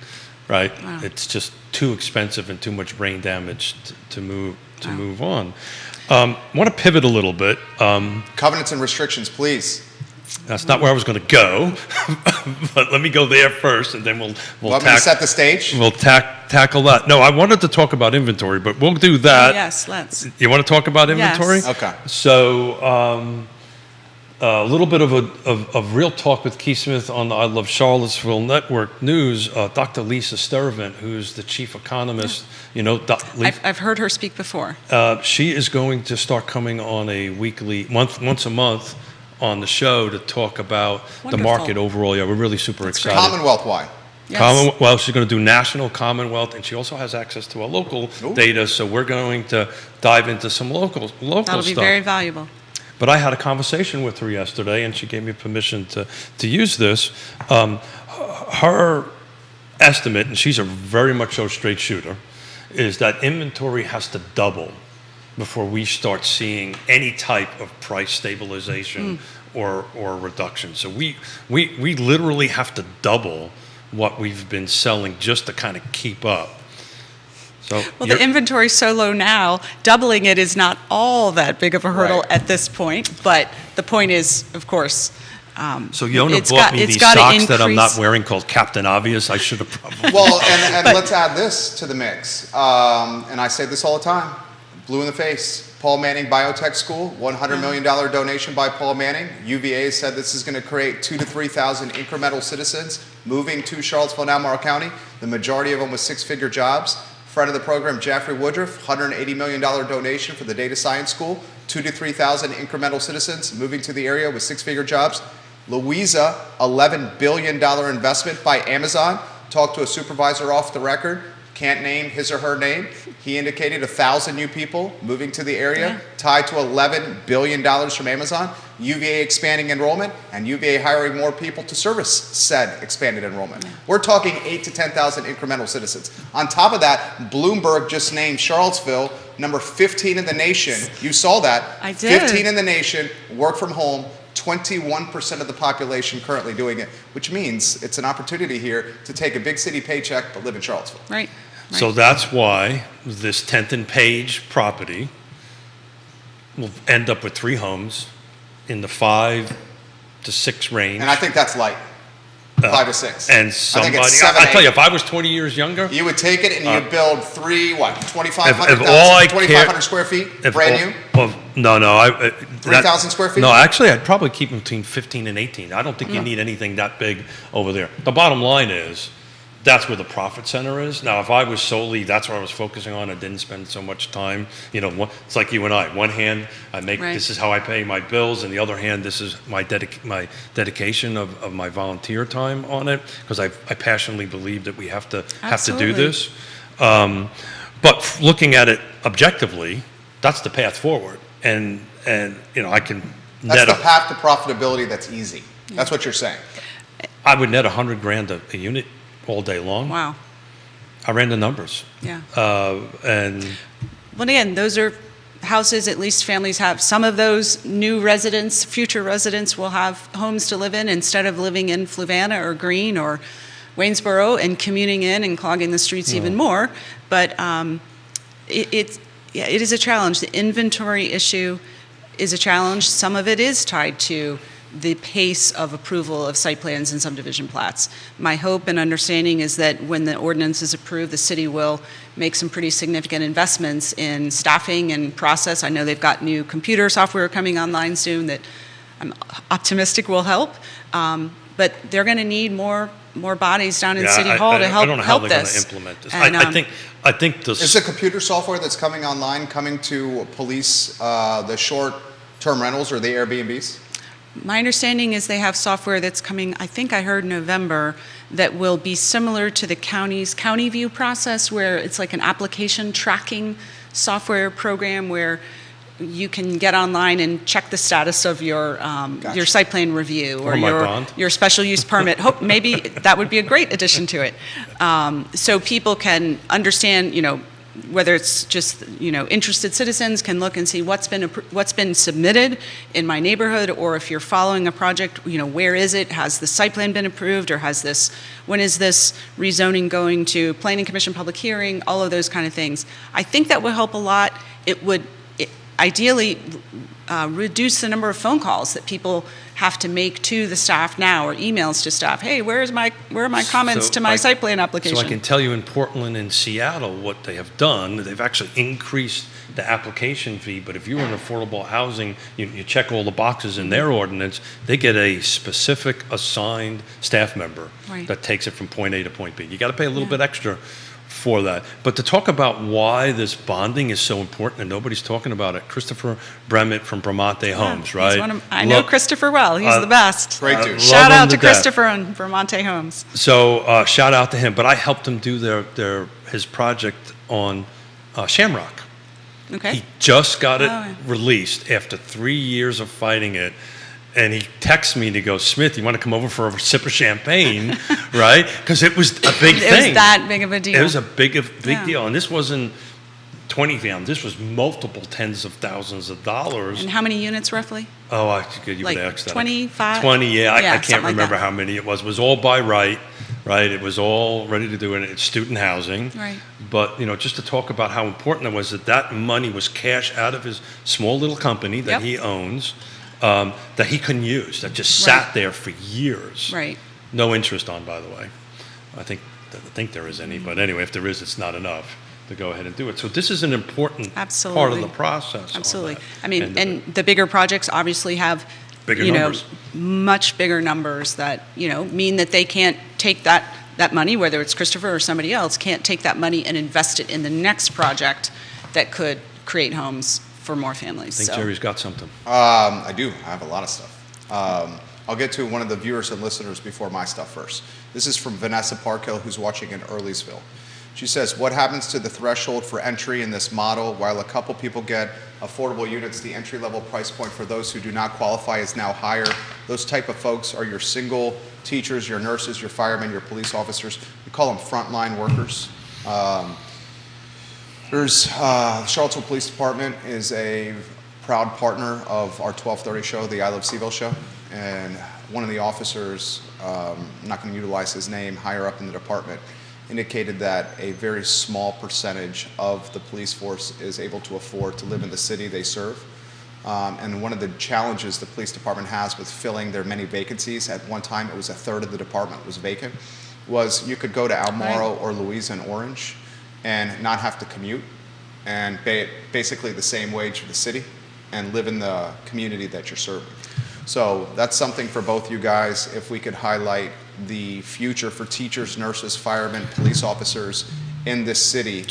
right?
Wow.
It's just too expensive and too much brain damage to move
Wow.
move on. I want to pivot a little bit.
Covenants and restrictions, please.
That's not where I was going to go, but let me go there first, and then we'll
Want me to set the stage?
we'll tackle that. No, I wanted to talk about inventory, but we'll do that.
yes, let's.
You want to talk about
Yes.
inventory?
Okay.
So A little bit of real talk with Keith Smith on the I Love Charlottesville Network News. Dr. Lisa Sturvant, who's the chief economist,
I've heard her speak before.
She is going to start coming on a once a month on the show to talk about the market overall. Yeah, we're really super excited.
Commonwealth-wide.
Yes.
Well, she's going to do national, Commonwealth, and she also has access to our local data. So we're going to dive into some local
That'll
stuff.
be very valuable.
But I had a conversation with her yesterday, and she gave me permission to use this. Her estimate, and she's a very much so straight shooter, is that inventory has to double before we start seeing any type of price stabilization or reduction. So we literally have to double what we've been selling just to kind of keep up. So
the inventory's so low now, doubling it is not all that big of a hurdle
Right.
at this point. But the point is, of course,
So Yonna bought me these socks that I'm not wearing called Captain Obvious. I should have probably.
Well, and let's add this to the mix. And I say this all the time. Blue in the face. Paul Manning Biotech School, $100 million donation by Paul Manning. UVA said this is going to create 2,000 to 3,000 incremental citizens moving to Charlottesville and Albemarle County. The majority of them with six-figure jobs. Friend of the program, Jeffrey Woodruff, $180 million donation for the Data Science School. 2,000 to 3,000 incremental citizens moving to the area with six-figure jobs. Louisa, $11 billion investment by Amazon. Talked to a supervisor off the record. Can't name his or her name. He indicated 1,000 new people moving to the area, tied to $11 billion from Amazon. UVA expanding enrollment, and UVA hiring more people to service said expanded enrollment. We're talking 8,000 to 10,000 incremental citizens. On top of that, Bloomberg just named Charlottesville number 15 in the nation. You saw that.
I did.
15 in the nation, work from home. 21% of the population currently doing it, which means it's an opportunity here to take a big city paycheck but live in Charlottesville.
Right.
So that's why this 10th and Page property will end up with 3 homes in the 5 to 6 range.
And I think that's light. 5 to 6.
And
I
somebody,
think it's 7,
I tell
8.
you, if I was 20 years younger,
You would take it and you'd build 2,500
if all I
2,500 square feet, brand new,
no,
3,000 square feet?
No, actually, I'd probably keep them between 15 and 18. I don't think you need anything that big over there. The bottom line is, that's where the profit center is. Now, if I was solely, that's what I was focusing on, I didn't spend so much time, it's like you and I. One hand, I make, this is how I pay my bills, and the other hand, this is my dedication of my volunteer time on it, because I passionately believe that we have to do this. But looking at it objectively, that's the path forward. And I can net
That's the path to profitability that's easy. That's what you're saying.
I would net $100,000 a unit all day long.
Wow.
I ran the numbers.
Yeah.
And
Well, again, those are houses, at least families have. Some of those new residents, future residents, will have homes to live in instead of living in Fluvanna or Greene or Waynesboro and commuting in and clogging the streets even more. But it is a challenge. The inventory issue is a challenge. Some of it is tied to the pace of approval of site plans and subdivision plats. My hope and understanding is that when the ordinance is approved, the city will make some pretty significant investments in staffing and process. I know they've got new computer software coming online soon that I'm optimistic will help. But they're going to need more bodies down in City Hall to help
I don't know how
help
they're
this.
going to implement this.
And,
I think this
Is the computer software that's coming online coming to police the short-term rentals or the Airbnbs?
My understanding is they have software that's coming, I think I heard November, that will be similar to the county's County View process, where it's like an application tracking software program where you can get online and check the status of your site plan review or your special use permit. Maybe that would be a great addition to it. So people can understand, whether it's just, interested citizens can look and see what's been submitted in my neighborhood, or if you're following a project, where is it? Has the site plan been approved, or when is this rezoning going to Planning Commission public hearing? All of those kind of things. I think that will help a lot. It would ideally reduce the number of phone calls that people have to make to the staff now, or emails to staff. Hey, where are my comments to my site plan application?
So I can tell you in Portland and Seattle what they have done. They've actually increased the application fee, but if you're in affordable housing, you check all the boxes in their ordinance, they get a specific assigned staff member that takes it from point A to point B. You got to pay a little bit extra for that. But to talk about why this bonding is so important and nobody's talking about it, Christopher Bremett from Bramante Homes, right?
I know Christopher well. He's the best.
Great dude.
Shout out to Christopher and Bramante Homes.
So shout out to him. But I helped him do his project on Shamrock.
Okay.
He just got it released after 3 years of fighting it. And he texts me to go, Smith, you want to come over for a sip of champagne, right? Because it was a big thing.
It was that big of a deal.
It was a big deal. And this wasn't 20 families. This was multiple tens of thousands of dollars.
And how many units roughly?
Oh, you
like
would ask that.
25?
20, yeah. I can't remember
like
how many it was. It was all by right? It was all ready to do it. It's student housing.
Right.
But, just to talk about how important it was that money was cash out of his small little company that he owns. That he couldn't use, that just sat there for years.
Right.
No interest on, by the way. I think there is any, but anyway, if there is, it's not enough to go ahead and do it. So this is an important part of the process.
Absolutely. I mean, and the bigger projects obviously have
bigger numbers.
Much bigger numbers that, mean that they can't take that money, whether it's Christopher or somebody else, can't take that money and invest it in the next project that could create homes for more families.
I think Jerry's got something.
I do. I have a lot of stuff. I'll get to one of the viewers and listeners before my stuff first. This is from Vanessa Parkhill, who's watching in Earlysville. She says, what happens to the threshold for entry in this model? While a couple people get affordable units, the entry-level price point for those who do not qualify is now higher. Those type of folks are your single teachers, your nurses, your firemen, your police officers. We call them frontline workers. There's Charlottesville Police Department is a proud partner of our 12:30 show, the I Love CVille show, and one of the officers, I'm not going to utilize his name, higher up in the department, indicated that a very small percentage of the police force is able to afford to live in the city they serve. And one of the challenges the police department has with filling their many vacancies, at one time it was a third of the department was vacant, was you could go to Almaro or Louisa and Orange and not have to commute and pay basically the same wage for the city and live in the community that you're serving. So that's something for both you guys, if we could highlight the future for teachers, nurses, firemen, police officers in this city,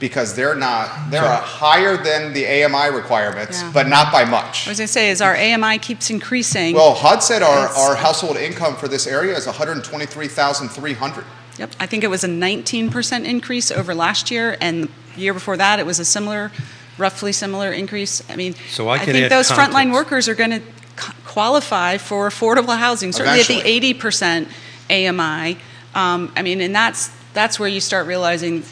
because they're higher than the AMI requirements, but not by much.
I was going to say, as our AMI keeps increasing.
Well, HUD said our household income for this area is $123,300.
Yep, I think it was a 19% increase over last year, and the year before that it was a roughly similar increase. I mean, I think those frontline workers are going to qualify for affordable housing, certainly
eventually.
at the 80% AMI. I mean, and that's where you start realizing,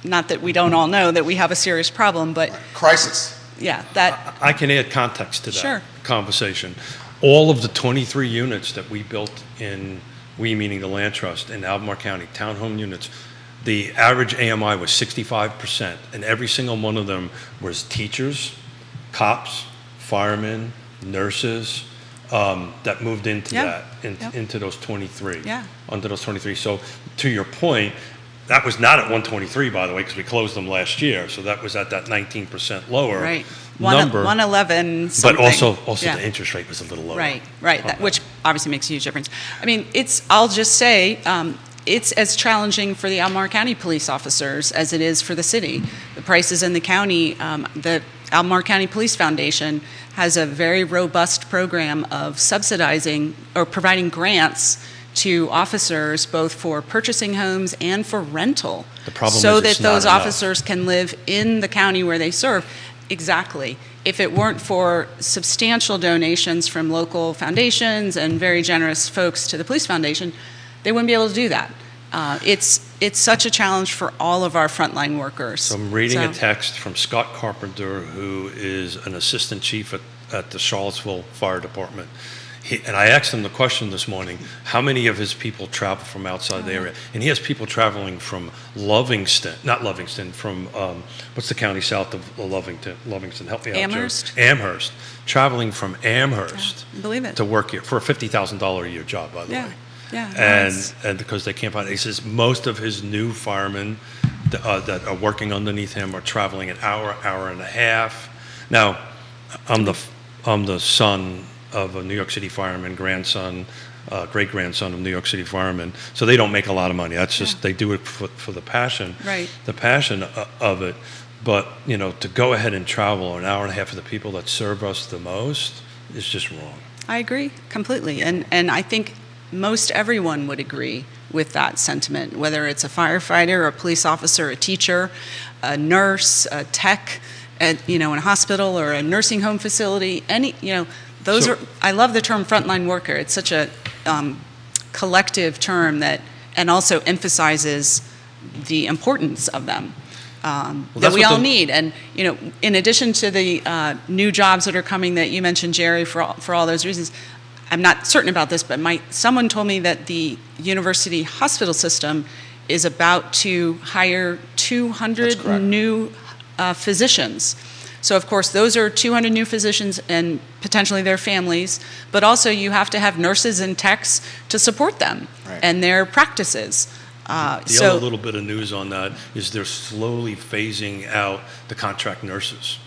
not that we don't all know that we have a serious problem, but
crisis.
Yeah, that
I can add context to that
Sure.
conversation. All of the 23 units that we built we meaning the land trust in Albemarle County, townhome units, the average AMI was 65%, and every single one of them was teachers, cops, firemen, nurses, that moved into into those 23.
Yeah.
Under those 23. So to your point, that was not at 123, by the way, because we closed them last year. So that was at that 19% lower number.
111 something.
But also the interest rate was a little lower.
Right. Which obviously makes a huge difference. I mean, I'll just say, it's as challenging for the Albemarle County police officers as it is for the city. The prices in the county, the Albemarle County Police Foundation has a very robust program of subsidizing or providing grants to officers both for purchasing homes and for rental,
the problem
so
is
that
it's not
those
enough.
officers can live in the county where they serve. Exactly. If it weren't for substantial donations from local foundations and very generous folks to the police foundation, they wouldn't be able to do that. It's such a challenge for all of our frontline workers.
So I'm reading a text from Scott Carpenter, who is an assistant chief at the Charlottesville Fire Department. And I asked him the question this morning, how many of his people travel from outside the area? And he has people traveling from from, what's the county south of Livingston, help me out, Joe.
Amherst?
Amherst. Traveling from Amherst
Believe it.
to work here for a $50,000 a year job, by the way.
Yeah.
And because they can't find, he says most of his new firemen that are working underneath him are traveling an hour and a half. Now, I'm the son of a New York City fireman, grandson, great-grandson of New York City firemen. So they don't make a lot of money. That's just, they do it for the passion.
Right.
The passion of it. But, to go ahead and travel an hour and a half for the people that serve us the most is just wrong.
I agree completely. And I think most everyone would agree with that sentiment, whether it's a firefighter, a police officer, a teacher, a nurse, a tech, in a hospital or a nursing home facility. I love the term frontline worker. It's such a collective term and also emphasizes the importance of them. That we all need. And, in addition to the new jobs that are coming that you mentioned, Jerry, for all those reasons, I'm not certain about this, but someone told me that the university hospital system is about to hire 200 new physicians. So, of course, those are 200 new physicians and potentially their families, but also you have to have nurses and techs to support them and their practices.
The other little bit of news on that is they're slowly phasing out the contract nurses,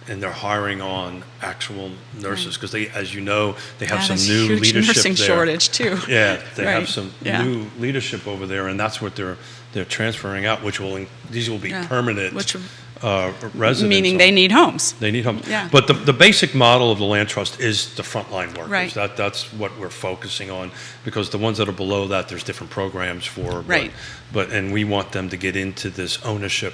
and they're hiring on actual nurses because they, as you know, they have some new
huge
leadership
nursing
there.
Shortage too.
Yeah, they have some new leadership over there, and that's what they're transferring out, these will be permanent residents.
Meaning they need homes.
They need homes.
Yeah.
But the basic model of the land trust is the frontline workers.
Right.
That's what we're focusing on, because the ones that are below that, there's different programs for.
Right.
And we want them to get into this ownership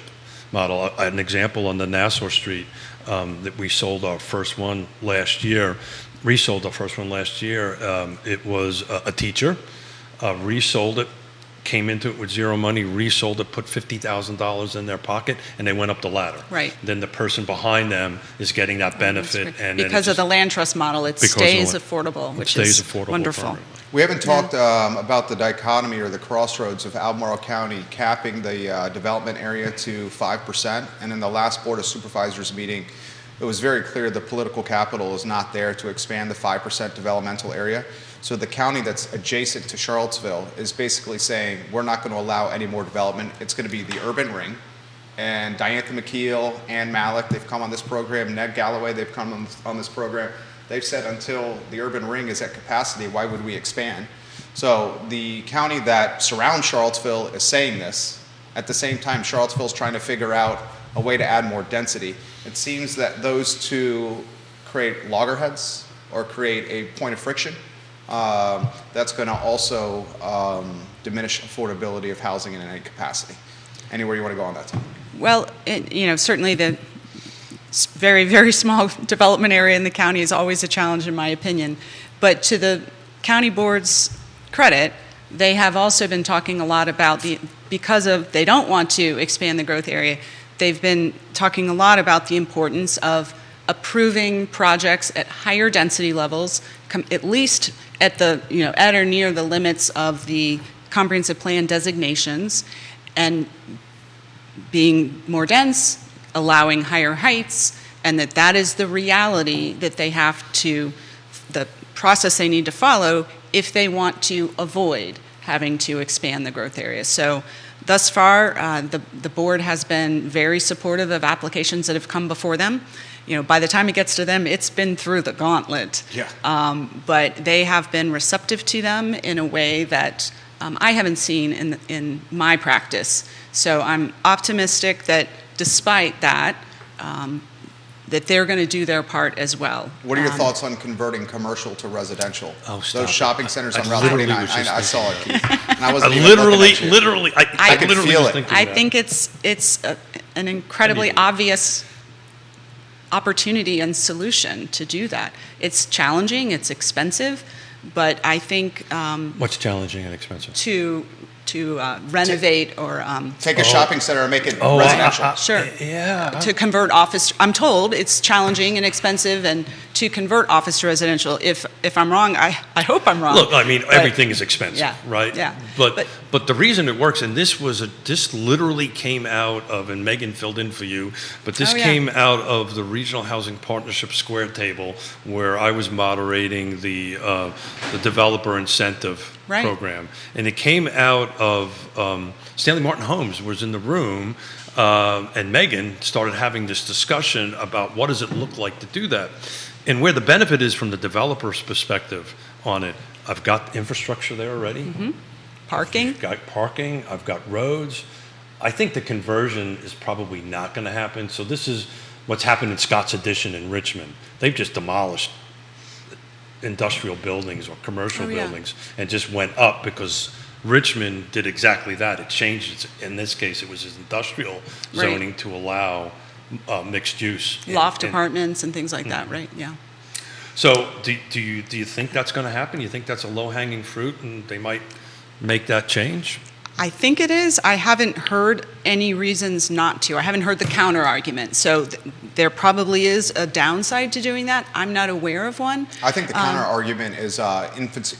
model. An example on the Nassau Street, that we sold our first one last year, resold our first one last year. It was a teacher, resold it, came into it with zero money, resold it, put $50,000 in their pocket, and they went up the ladder.
Right.
Then the person behind them is getting that benefit. And
because of the land trust model, it stays affordable, which is wonderful.
We haven't talked about the dichotomy or the crossroads of Albemarle County capping the development area to 5%. And in the last Board of Supervisors meeting, it was very clear the political capital is not there to expand the 5% developmental area. So the county that's adjacent to Charlottesville is basically saying, we're not going to allow any more development. It's going to be the urban ring. And Diantha McKeel, Ann Malik, they've come on this program. Ned Galloway, they've come on this program. They've said until the urban ring is at capacity, why would we expand? So the county that surrounds Charlottesville is saying this. At the same time, Charlottesville is trying to figure out a way to add more density. It seems that those two create loggerheads or create a point of friction. That's going to also diminish affordability of housing in any capacity. Anywhere you want to go on that topic?
Well, certainly the very, very small development area in the county is always a challenge, in my opinion. But to the county board's credit, they have also been talking a lot about because they don't want to expand the growth area, they've been talking a lot about the importance of approving projects at higher density levels, at least at or near the limits of the comprehensive plan designations, and being more dense, allowing higher heights, and that is the reality that they have to, the process they need to follow if they want to avoid having to expand the growth area. So thus far, the board has been very supportive of applications that have come before them. By the time it gets to them, it's been through the gauntlet.
Yeah.
But they have been receptive to them in a way that I haven't seen in my practice. So I'm optimistic that despite that, that they're going to do their part as well.
What are your thoughts on converting commercial to residential?
Oh, stop
Those shopping centers on Route
literally
29.
was just
I saw it,
thinking
Keith. And I wasn't
I
even
literally,
I could
literally
feel
was
it.
thinking
I
that.
think it's an incredibly obvious opportunity and solution to do that. It's challenging, it's expensive, but I think
What's challenging and expensive?
to renovate or
Take a shopping center and make it
Oh,
residential.
sure.
Yeah.
to convert office. I'm told it's challenging and expensive, and to convert office to residential. If I'm wrong, I hope I'm wrong.
Look, I mean,
But-
everything is expensive,
Yeah,
right?
yeah.
But the reason it works, and this literally came out of, and Megan filled in for you, but this
Oh, yeah.
came out of the Regional Housing Partnership Square Table, where I was moderating the developer incentive
Right.
program, and it came out of Stanley Martin Homes was in the room, and Megan started having this discussion about what does it look like to do that, and where the benefit is from the developer's perspective on it. I've got infrastructure there already.
Parking.
I've got parking. I've got roads. I think the conversion is probably not going to happen. So this is what's happened in Scott's Addition in Richmond. They've just demolished industrial buildings or commercial
Oh, yeah.
buildings and just went up because Richmond did exactly that. It changed its, in this case, it was industrial
Right.
zoning to allow mixed use.
Loft
And-
apartments and things like that, right? Yeah.
So do you think that's going to happen? You think that's a low-hanging fruit and they might make that change?
I think it is. I haven't heard any reasons not to. I haven't heard the counter argument. So there probably is a downside to doing that. I'm not aware of one.
I think the counter argument is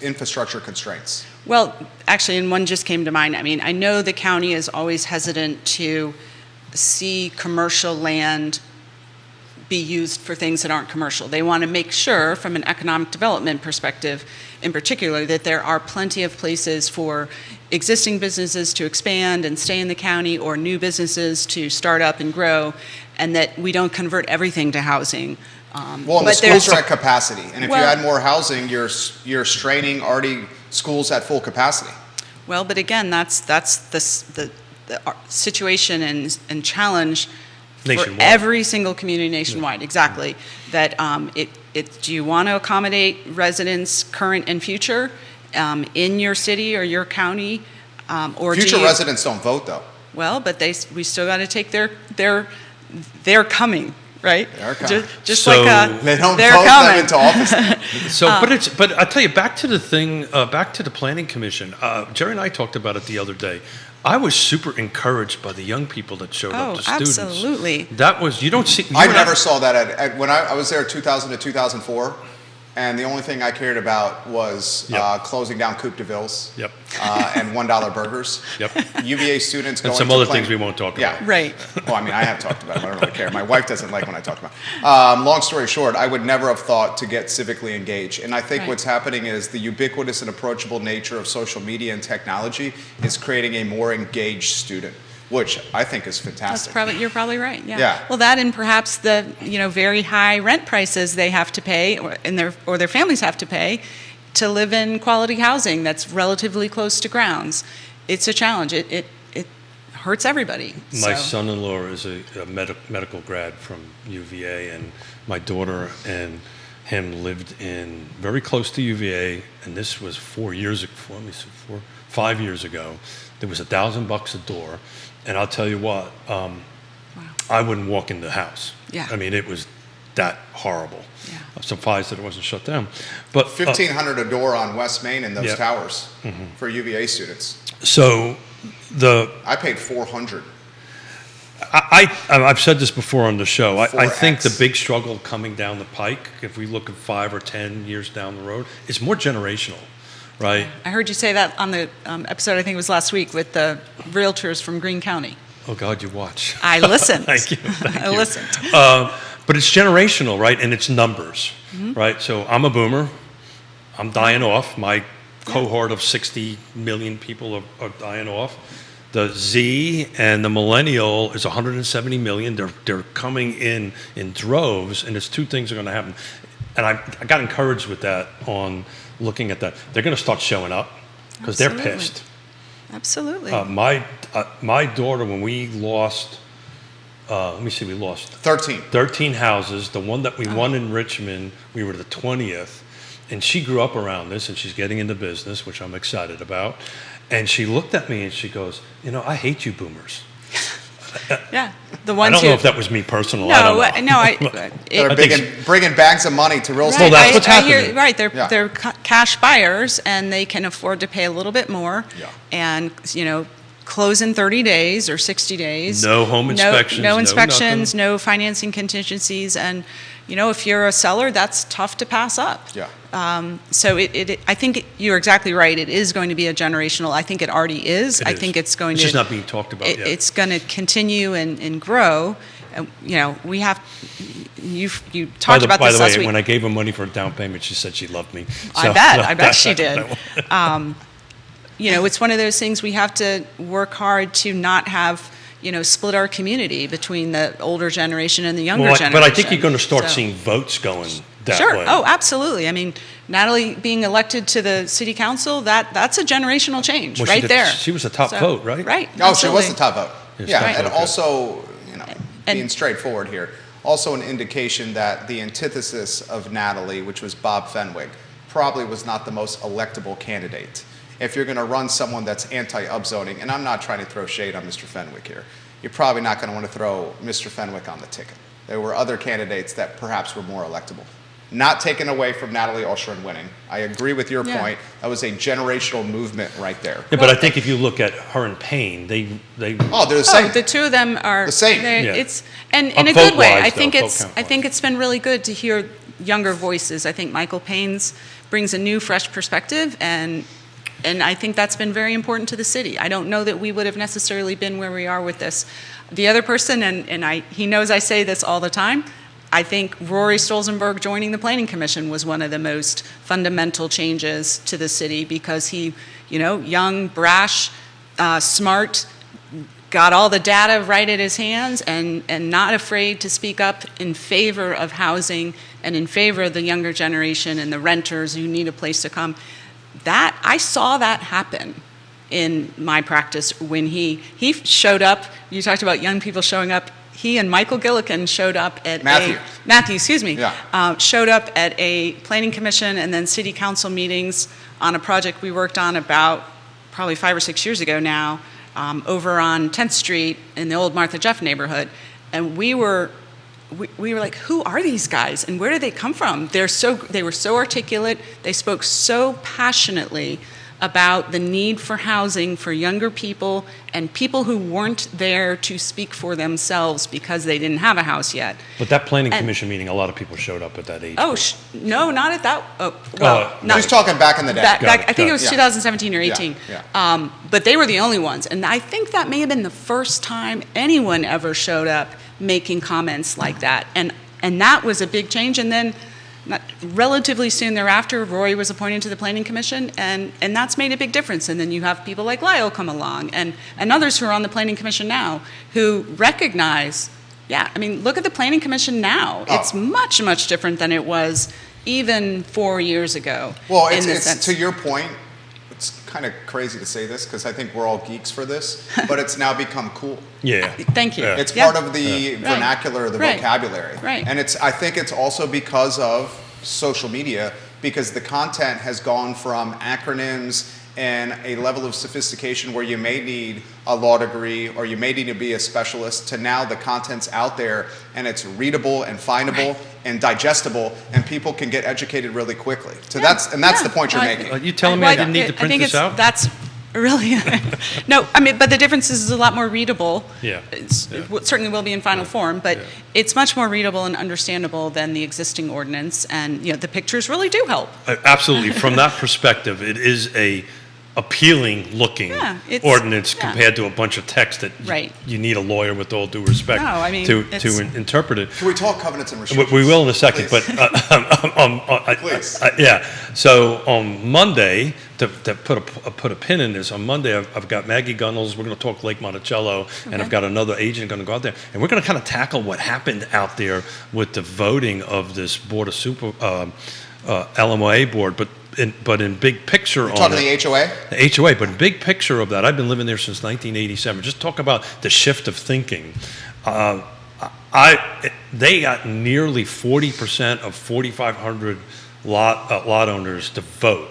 infrastructure constraints.
Well, actually, and one just came to mind. I mean, I know the county is always hesitant to see commercial land be used for things that aren't commercial. They want to make sure, from an economic development perspective in particular, that there are plenty of places for existing businesses to expand and stay in the county, or new businesses to start up and grow, and that we don't convert everything to housing.
Well, and the
but
schools
there's-
are at capacity, and if you
Well-
add more housing, you're straining already schools at full capacity.
Well, but again, that's the situation and challenge for
Nationwide.
every single community nationwide. Exactly. That do you want to accommodate residents, current and future, in your city or your county, or
Future
do you,
residents don't vote, though.
Well, but we still got to take they're coming, right?
They're coming.
Just
So-
like
They don't
they're
vote
coming.
them into office.
So, but I tell you, back to the thing, back to the planning commission. Jerry and I talked about it the other day. I was super encouraged by the young people that showed up,
Oh,
the students.
absolutely.
That was, you don't see.
I never saw that when I was there 2000 to 2004, and the only thing I cared about was
Yep.
closing down Coupe de Villes
Yep.
and $1 burgers.
Yep.
UVA students
And
going
some
to
other
plan-
things we won't talk
Yeah.
about.
Right.
Well, I mean, I have talked about it. I don't really care. My wife doesn't like when I talk about it. Long story short, I would never have thought to get civically engaged. And I think
Right.
what's happening is the ubiquitous and approachable nature of social media and technology is creating a more engaged student, which I think is fantastic.
You're probably right. Yeah.
Yeah.
Well, that and perhaps the very high rent prices they have to pay, or their families have to pay, to live in quality housing that's relatively close to grounds. It's a challenge. It hurts everybody.
My
So-
son-in-law is a medical grad from UVA, and my daughter and him lived in very close to UVA, and this was 5 years ago. There was $1,000 a door, and I'll tell you what, I wouldn't walk in the house.
Yeah.
I mean, it was that horrible.
Yeah.
I'm surprised that it wasn't shut down. But
1,500 a door on West Main in those
Yeah.
towers for UVA students.
so
I paid 400.
I've said this before on the show. I think
4X.
the big struggle coming down the pike, if we look at 5 or 10 years down the road, is more generational, right?
I heard you say that on the episode, I think it was last week, with the realtors from Greene County.
Oh God, you watch.
I listened.
Thank you. Thank
I
you.
listened.
But it's generational, right? And it's numbers,
Mm-hmm.
right? So I'm a boomer. I'm dying off. My cohort of 60 million people are dying off. The Z and the millennial is 170 million. They're coming in droves, and it's two things are going to happen. And I got encouraged with that on looking at that. They're going to start showing up because they're
Absolutely.
pissed.
Absolutely.
My daughter, when we lost, we lost
13.
13 houses. The one that we won in Richmond, we were the 20th. And she grew up around this, and she's getting into business, which I'm excited about. And she looked at me and she goes, I hate you boomers.
Yeah, the
I
ones
don't
who.
know if that was me personal. I
No,
don't know.
They're
I think
bringing bags of money to real estate.
Well, that's what's
I hear-
happening.
right, they're
Yeah.
they're cash buyers, and they can afford to pay a little bit more,
Yeah.
and close in 30 days or 60 days.
No home inspections,
No
no
inspections,
nothing.
no financing contingencies, and if you're a seller, that's tough to pass up.
Yeah.
So I think you're exactly right. It is going to be a generational. I think it already is.
It
I
is.
think it's going
It's
to.
just not being talked about yet.
It's going to continue and grow. We have. You talked about
by
this
the
last
way,
week.
when I gave her money for a down payment, she said she loved me.
I
So,
bet. I bet she did.
that-
It's one of those things we have to work hard to not have, split our community between the older generation and the younger generation.
But I think you're going to start
So-
seeing votes going that
Sure.
way.
Oh, absolutely. I mean, Natalie being elected to the city council, that's a generational change
Well,
right there.
She was the top
So-
vote, right?
Right.
Oh, she was
absolutely.
the top vote.
Yes,
Yeah,
right.
and
Okay.
also,
And-
being straightforward here, also an indication that the antithesis of Natalie, which was Bob Fenwick, probably was not the most electable candidate. If you're going to run someone that's anti-upzoning, and I'm not trying to throw shade on Mr. Fenwick here, you're probably not going to want to throw Mr. Fenwick on the ticket. There were other candidates that perhaps were more electable. Not taken away from Natalie Olsher winning. I agree with your
Yeah.
point. That was a generational movement right there.
Yeah, but I think if you look at her and Payne, they
Oh, they're the same.
The two of them are
The same.
they're-
Yeah.
It's and in a good way.
Vote-wise,
I think
though,
it's
vote
I think it's been really good to hear younger voices. I think Michael Payne's brings a new, fresh perspective, and I think that's been very important to the city. I don't know that we would have necessarily been where we are with this. The other person, he knows I say this all the time. I think Rory Stolzenberg joining the Planning Commission was one of the most fundamental changes to the city because he, young, brash, smart, got all the data right at his hands and not afraid to speak up in favor of housing and in favor of the younger generation and the renters who need a place to come. That I saw that happen in my practice when he showed up. You talked about young people showing up. He and Michael Gillikin showed up at Matthew, excuse me,
Yeah.
showed up at a planning commission and then city council meetings on a project we worked on about probably 5 or 6 years ago now, over on 10th Street in the old Martha Jeff neighborhood, and we were like, who are these guys and where did they come from? They were so articulate. They spoke so passionately about the need for housing for younger people and people who weren't there to speak for themselves because they didn't have a house yet.
But that planning
And-
commission meeting, a lot of people showed up at that age.
Oh,
group.
no, not at that. Not
He's talking back in the day.
I think it was
Yeah.
2017 or 18.
Yeah.
But they were the only ones. And I think that may have been the first time anyone ever showed up making comments like that. And that was a big change. And then relatively soon thereafter, Roy was appointed to the Planning Commission, and that's made a big difference. And then you have people like Lyle come along and others who are on the Planning Commission now who recognize, look at the Planning Commission now.
Oh.
It's much, much different than it was even 4 years ago.
Well,
in this
it's
sense.
to your point, it's kind of crazy to say this because I think we're all geeks for this, but it's now become cool.
Yeah.
Thank you.
Yeah.
It's
Yeah.
part of the vernacular, the
Right.
vocabulary.
Right.
And I think it's also because of social media, because the content has gone from acronyms and a level of sophistication where you may need a law degree or you may need to be a specialist to now the content's out there and it's readable and findable and digestible and people can get educated really quickly. So that's the point you're making.
Are you telling me I didn't need to print this out?
That's really no. I mean, but the difference is it's a lot more readable.
Yeah.
It certainly will be in final form, but it's much more readable and understandable than the existing ordinance, and the pictures really do help.
Absolutely. From that perspective, it is a appealing looking ordinance compared to a bunch of text that you need a lawyer, with all due respect, to interpret it.
Can we talk covenants and restrictions?
We will in a second,
Please.
but
Please.
yeah. So on Monday, to put a pin in this, on Monday I've got Maggie Gunnels. We're going to talk Lake Monticello, and I've got another agent going to go out there, and we're going to kind of tackle what happened out there with the voting of this board of LMOA board, but in big picture
You're
on
talking
it,
the HOA?
the HOA, but in big picture of that, I've been living there since 1987. Just talk about the shift of thinking. They got nearly 40% of 4,500 lot owners to vote.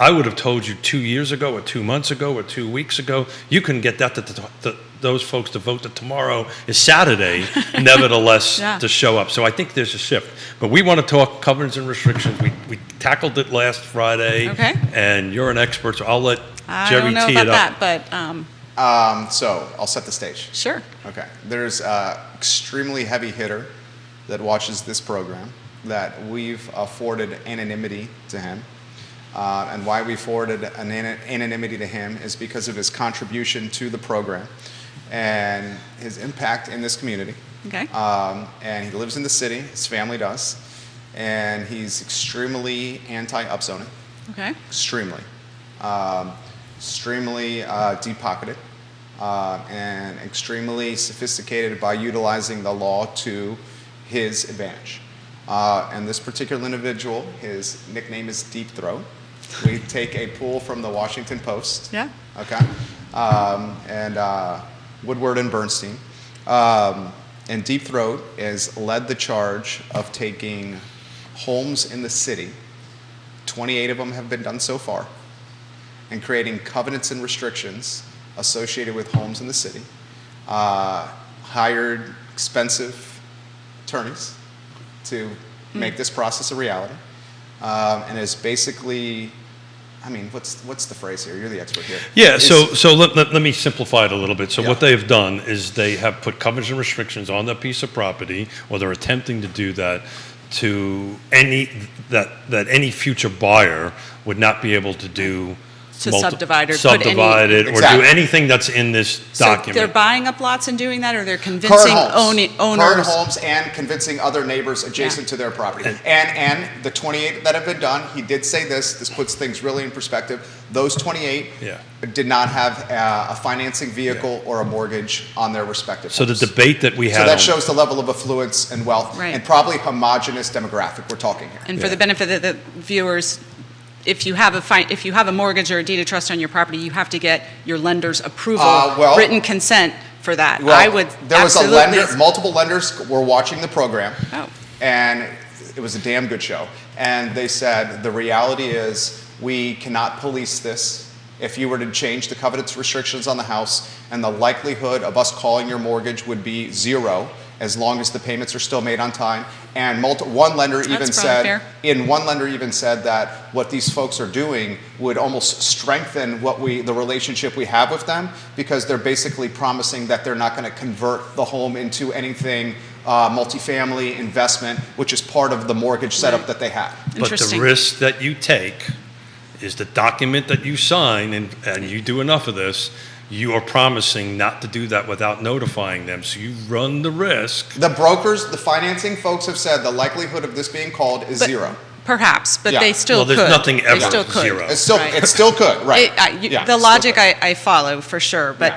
I would have told you 2 years ago or 2 months ago or 2 weeks ago, you couldn't get that those folks to vote that tomorrow is Saturday, nevertheless,
Yeah.
to show up. So I think there's a shift. But we want to talk covenants and restrictions. We tackled it last Friday.
Okay.
And you're an expert, so I'll let
I
Jerry
don't know
tee
about
it up.
that, but
So I'll set the stage.
sure.
Okay. There's an extremely heavy hitter that watches this program that we've afforded anonymity to him. And why we afforded anonymity to him is because of his contribution to the program and his impact in this community.
Okay.
And he lives in the city, his family does, and he's extremely anti-upzoning,
Okay.
extremely. Extremely deep-pocketed, and extremely sophisticated by utilizing the law to his advantage. And this particular individual, his nickname is Deep Throat. We take a pull from the Washington Post.
Yeah.
Okay. And Woodward and Bernstein. And Deep Throat has led the charge of taking homes in the city. 28 of them have been done so far. And creating covenants and restrictions associated with homes in the city. Hired expensive attorneys to make this process a reality. And is basically, I mean, what's the phrase here? You're the expert here.
Yeah, so let me simplify it a little bit. So
Yeah.
what they have done is they have put covenants and restrictions on that piece of property, or they're attempting to do that, to any future buyer would not be able to do
To subdivide or put any-
subdivide it, or
Exactly.
do anything that's in this
So they're
document.
buying up lots and doing that, or they're
current
convincing
homes.
owners?
Current homes and convincing other neighbors adjacent to their property. And the 28 that have been done, he did say this puts things really in perspective. Those 28
Yeah.
did not have a financing vehicle or a mortgage on their respective
So the
homes.
debate that we
So
had
that
on-
shows the level of affluence and wealth,
Right.
and probably homogenous demographic we're talking here.
And for the benefit of the viewers, if you have a mortgage or a deed of trust on your property, you have to get your lender's approval,
well-
written consent for that.
Well,
I would
there was
absolutely.
a lender, multiple lenders were watching the program,
Oh.
and it was a damn good show. And they said, the reality is we cannot police this. If you were to change the covenants restrictions on the house, and the likelihood of us calling your mortgage would be zero, as long as the payments are still made on time. And one lender even
That's probably
said, that what these folks are doing would almost strengthen the relationship we have with them, because they're basically promising that they're not going to convert the home into anything multifamily investment, which is part of the mortgage setup that they have.
But the
Interesting.
risk that you take is the document that you sign, and you do enough of this, you are promising not to do that without notifying them. So you run the risk.
The brokers, the financing folks have said the likelihood of this being called is
But-
zero.
Perhaps, but
Yeah.
they still
Well,
could.
there's nothing
They
ever
still could.
zero.
Right.
It still could, right. Yeah,
The
still
logic
could.
I follow for sure, but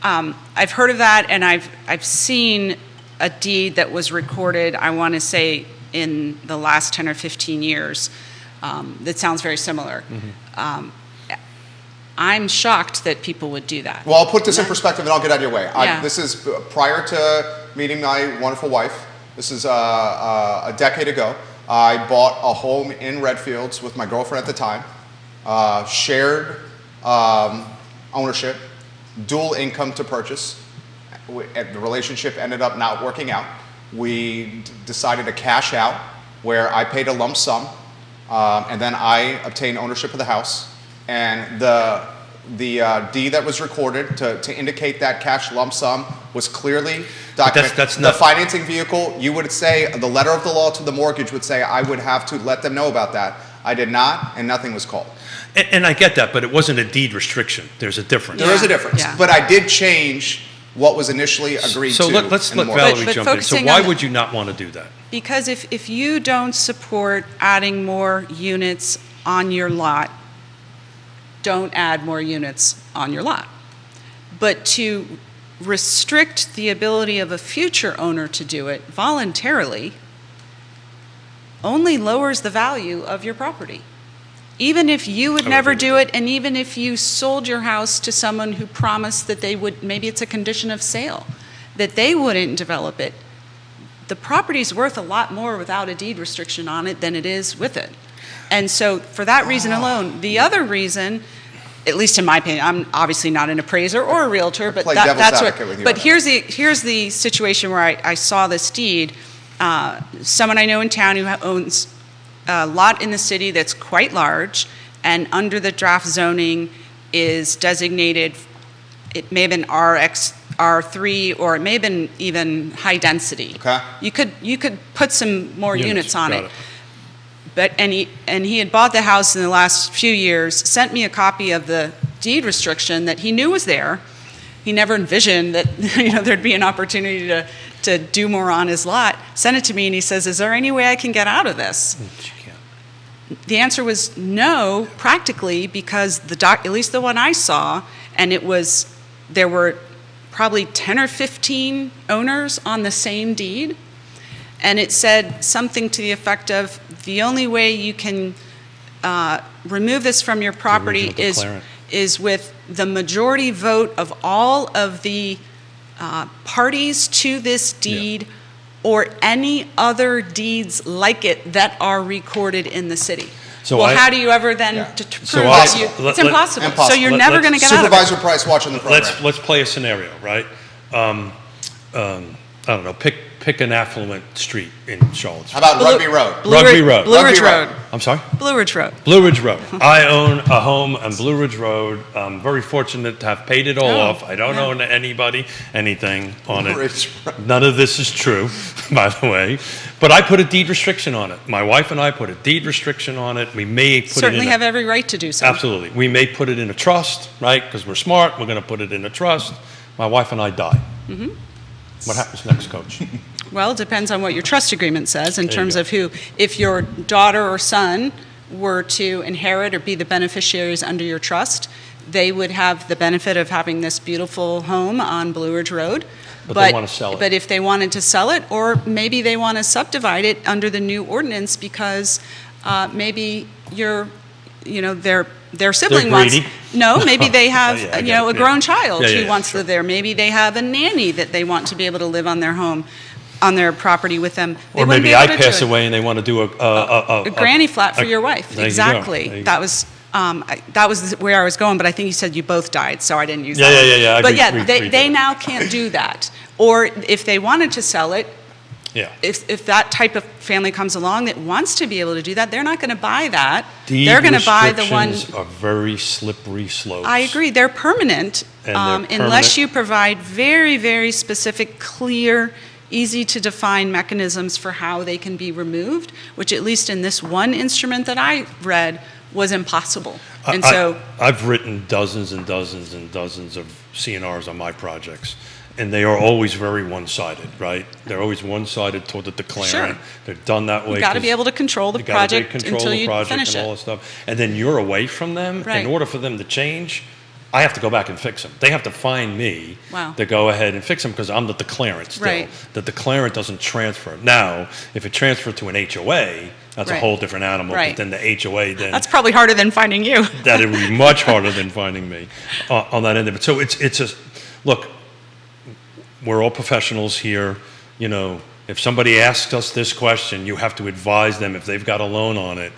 I've heard of that, and I've seen a deed that was recorded, I want to say, in the last 10 or 15 years that sounds very similar.
Mm-hmm.
I'm shocked that people would do that.
Well, I'll put this in perspective and I'll get out of your way.
Yeah.
This is prior to meeting my wonderful wife. This is a decade ago. I bought a home in Redfields with my girlfriend at the time. Shared ownership, dual income to purchase. The relationship ended up not working out. We decided to cash out, where I paid a lump sum, and then I obtained ownership of the house. And the deed that was recorded to indicate that cash lump sum was clearly documented.
that's
the
not-
financing vehicle, you would say, the letter of the law to the mortgage would say, I would have to let them know about that. I did not, and nothing was called.
And I get that, but it wasn't a deed restriction. There's a difference.
There is a difference.
Yeah.
But I did change what was initially agreed
So
to.
let's
in the
let
mortgage.
Valerie
But
jump in. So
focusing
why
on-
would you not want to do that?
Because if you don't support adding more units on your lot, don't add more units on your lot. But to restrict the ability of a future owner to do it voluntarily only lowers the value of your property. Even if you would
I would
never
agree
do
with
it, and even if you sold your house to someone who promised that they would, maybe it's a condition of sale, that they wouldn't develop it, the property's worth a lot more without a deed restriction on it than it is with it. And so for that reason alone, the other reason at least in my opinion, I'm obviously not an appraiser or a realtor, but
Play devil's
that's what.
advocate with you
But
on
here's the situation where I saw this deed. Someone I know in town who owns a lot in the city that's quite large, and under the draft zoning is designated. It may have been R3, or it may have been even high density.
Okay.
You could put some more units on
got
it. But he had bought the house in the last few years, sent me a copy of the deed restriction that he knew was there. He never envisioned that there'd be an opportunity to do more on his lot. Sent it to me and he says, "Is there any way I can get out of this?" The answer was no, practically, because at least the one I saw, and there were probably 10 or 15 owners on the same deed. And it said something to the effect of, the only way you can remove this from your property is with the majority vote of all of the parties to this deed, or any other deeds like it that are recorded in the city.
So
how do you ever then prove
So
that it's impossible. So you're never going to get out of it.
Supervisor Price watching the program.
Let's play a scenario, right? I don't know. Pick an affluent street in Charlottesville.
How about Rugby Road?
Rugby Road.
Blue Ridge
Rugby Road.
Road.
I'm sorry?
Blue Ridge Road.
Blue Ridge Road. I own a home on Blue Ridge Road. I'm very fortunate to have paid it all off. I don't own anything on
Blue
it.
Ridge Road.
None of this is true, by the way. But I put a deed restriction on it. My wife and I put a deed restriction on it. We may put
Certainly
it in
have every right to do so.
Absolutely. We may put it in a trust, right? Because we're smart. We're going to put it in a trust. My wife and I die. Mm-hmm. What happens next, Coach?
Well, it depends on what your trust agreement says in
There you
terms
go.
of who. If your daughter or son were to inherit or be the beneficiaries under your trust, they would have the benefit of having this beautiful home on Blue Ridge Road.
But they want to sell it.
But if they wanted to sell it, or maybe they want to subdivide it under the new ordinance because maybe their sibling wants.
greedy.
No, maybe they have
Yeah, I get it.
a grown child
Yeah,
who
yeah,
wants to
sure.
live there. Maybe they have a nanny that they want to be able to live on their home, on their property with them. They
Or
wouldn't
maybe
be
I
able to
pass
do it.
away and they want to do
A granny flat for your wife.
There you go.
Exactly.
There you
That was where I was going, but I think you said you both died, so I didn't use
Yeah,
that.
yeah. I
But
agree-
yeah,
agree-
they
agree.
now can't do that. Or if they wanted to sell it,
Yeah.
if that type of family comes along that wants to be able to do that, they're not going to buy that.
Deed
They're going to buy the one.
restrictions are very slippery slopes.
I agree. They're permanent,
And they're
unless
permanent.
you provide very, very specific, clear, easy to define mechanisms for how they can be removed, which at least in this one instrument that I read was impossible. And so
I've written dozens and dozens and dozens of CNRs on my projects, and they are always very one-sided, right? They're always one-sided toward the declarant.
Sure.
They're done that way.
you've got to be
'cause
able to control the
you gotta
project
control
until
the
you
project
finish
and all
it.
that stuff. And then you're away from them.
Right.
In order for them to change, I have to go back and fix them. They have to find me
Wow.
to go ahead and fix them because I'm the declarant still.
Right.
The declarant doesn't transfer. Now, if it transferred to an HOA, that's a
Right.
whole different animal.
Right.
But then the HOA then
That's probably harder than finding you.
that it would be much harder than finding me on that end of it. So it's a look. We're all professionals here. If somebody asks us this question, you have to advise them if they've got a loan on it.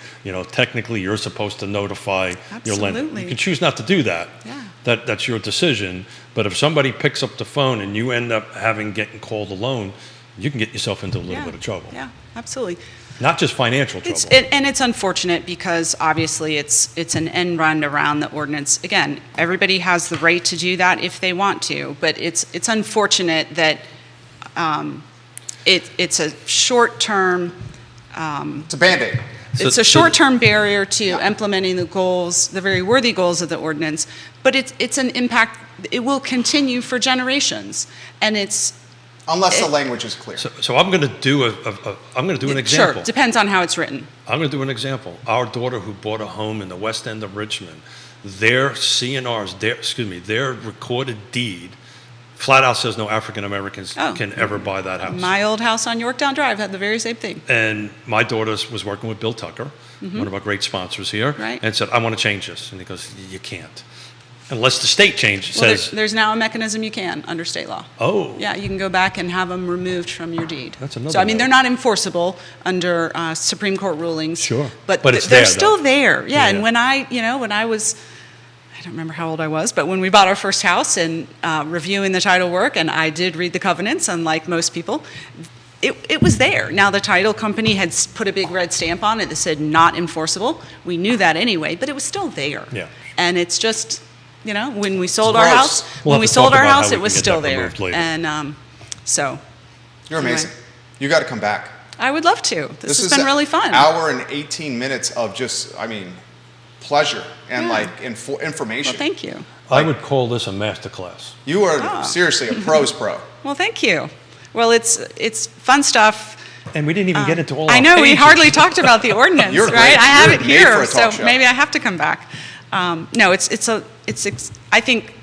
Technically, you're supposed to notify your lender.
Absolutely.
You can choose not to do that.
Yeah.
That's your decision. But if somebody picks up the phone and you end up getting called a loan, you can get yourself into a little bit of trouble.
Yeah, absolutely.
Not just financial trouble.
And it's unfortunate because obviously it's an end run around the ordinance. Again, everybody has the right to do that if they want to, but it's unfortunate that it's a short-term.
It's a Band-Aid.
It's a short-term barrier to implementing the goals, the very worthy goals of the ordinance, but it's an impact. It will continue for generations, and it's.
Unless the language is clear.
So I'm going to do an example.
Sure, depends on how it's written.
I'm going to do an example. Our daughter who bought a home in the west end of Richmond, their CNRs, their recorded deed, flat out says no African Americans can ever buy that house.
My old house on Yorktown Drive had the very same thing.
And my daughter was working with Bill Tucker, one of our great sponsors here,
Right.
and said, I want to change this. And he goes, you can't. Unless the state changes,
Well,
says,
there's now a mechanism you can under state law.
oh.
Yeah, you can go back and have them removed from your deed.
That's another
So, I mean,
way.
they're not enforceable under Supreme Court rulings.
Sure.
But,
But it's
they're
there,
still
though.
there. Yeah,
Yeah.
and when I was I don't remember how old I was, but when we bought our first house and reviewing the title work, and I did read the covenants, unlike most people, it was there. Now, the title company had put a big red stamp on it that said not enforceable. We knew that anyway, but it was still there.
Yeah.
And it's just, when we sold
It's
our
gross.
house,
We'll
when we
have to
sold
talk
our
about how
house,
we
it was
can get
still
that
there.
removed later.
And so.
You're
anyway.
amazing. You got to come back.
I would love to. This has
is
been really fun.
An hour and 18 minutes of just, pleasure and information.
Well, thank you.
I would call this a masterclass.
You are seriously a pro's pro.
Well, thank you. Well, it's fun stuff.
And we didn't even get into all
I
our
know, we
pages.
hardly talked about the ordinance,
You're
right?
great.
I have
You're
it
made for
here,
a
so
talk show.
maybe I have to come back. No, I think,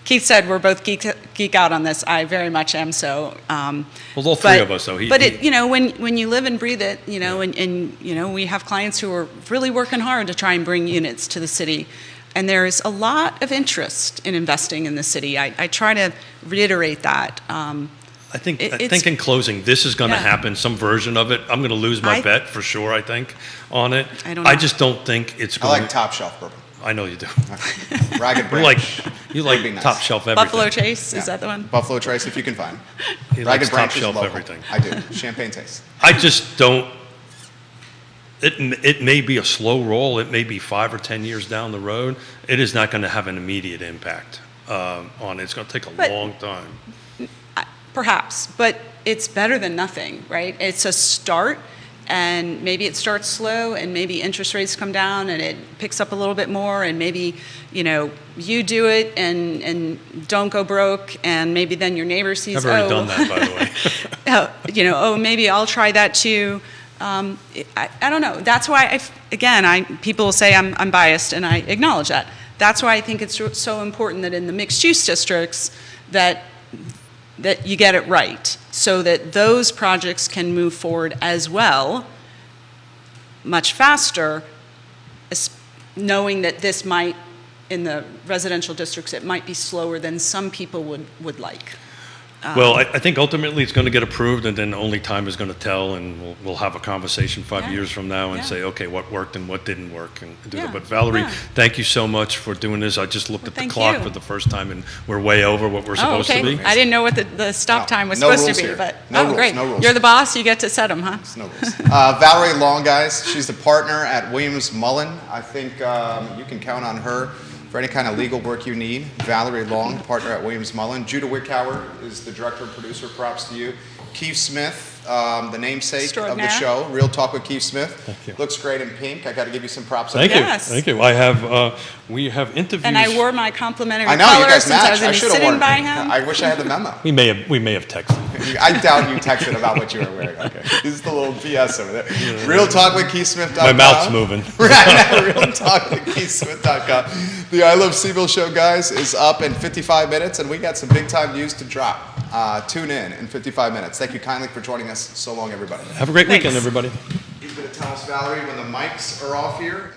Keith said we're both geek out on this. I very much am so.
Well, all three of us, though.
When you live and breathe it, and we have clients who are really working hard to try and bring units to the city. And there's a lot of interest in investing in the city. I try to reiterate that.
I think in closing, this is going to happen, some version of it. I'm going to lose my bet for sure, I think, on it.
I don't know.
I just don't think it's
I
going
like top shelf bourbon.
I know you do.
Ragged
You
Branch.
like
Would be nice.
top shelf everything.
Buffalo Chase, is
Yeah.
that the one?
Buffalo Trace, if you can find.
He likes top
Branch is
shelf
local.
everything.
I do. Champagne taste.
I just don't. It may be a slow roll. It may be 5 or 10 years down the road. It is not going to have an immediate impact on it. It's going to take a long time.
Perhaps, but it's better than nothing, right? It's a start, and maybe it starts slow, and maybe interest rates come down, and it picks up a little bit more, and maybe, you do it and don't go broke, and maybe then your neighbor sees,
I've already done that, by the way.
maybe I'll try that too. I don't know. That's why, people will say I'm biased, and I acknowledge that. That's why I think it's so important that in the mixed-use districts that you get it right, so that those projects can move forward as well, much faster, knowing that this might, in the residential districts, it might be slower than some people would like.
Well, I think ultimately it's going to get approved, and then only time is going to tell, and we'll have a conversation 5 years from now and say, okay, what worked and what didn't work, and do that. But Valerie, thank you so much for doing this. I just looked at the clock for the first time, and we're way over what we're supposed to be.
I didn't know what the stop time was
No
supposed
rules
to be,
here.
but
No rules,
great.
no rules.
You're the boss. You get to set them, huh?
No rules. Valerie Long, guys, she's the partner at Williams Mullen. I think you can count on her for any kind of legal work you need. Valerie Long, partner at Williams Mullen. Judah Wickhauer is the director and producer. Props to you. Keith Smith, the namesake of the show. Real Talk with Keith Smith.
Thank you.
Looks great in pink. I got to give you some props.
Thank you.
Yes.
Thank you. We have interviews.
And I wore my complimentary
I know you
color
guys
since I
match.
was
I
going to be
should have
sitting
worn.
by him.
I wish I had the memo.
We may have texted.
I doubt you texted about what you were wearing. Okay, this is the little BS over there. Real Talk with KeithSmith.com.
My mouth's moving.
Right now, Real Talk with KeithSmith.com. The I Love CVille show, guys, is up in 55 minutes, and we got some big time news to drop. Tune in 55 minutes. Thank you kindly for joining us. So long, everybody.
Have a great weekend, everybody.
He's going to tell us, Valerie, when the mics are off here.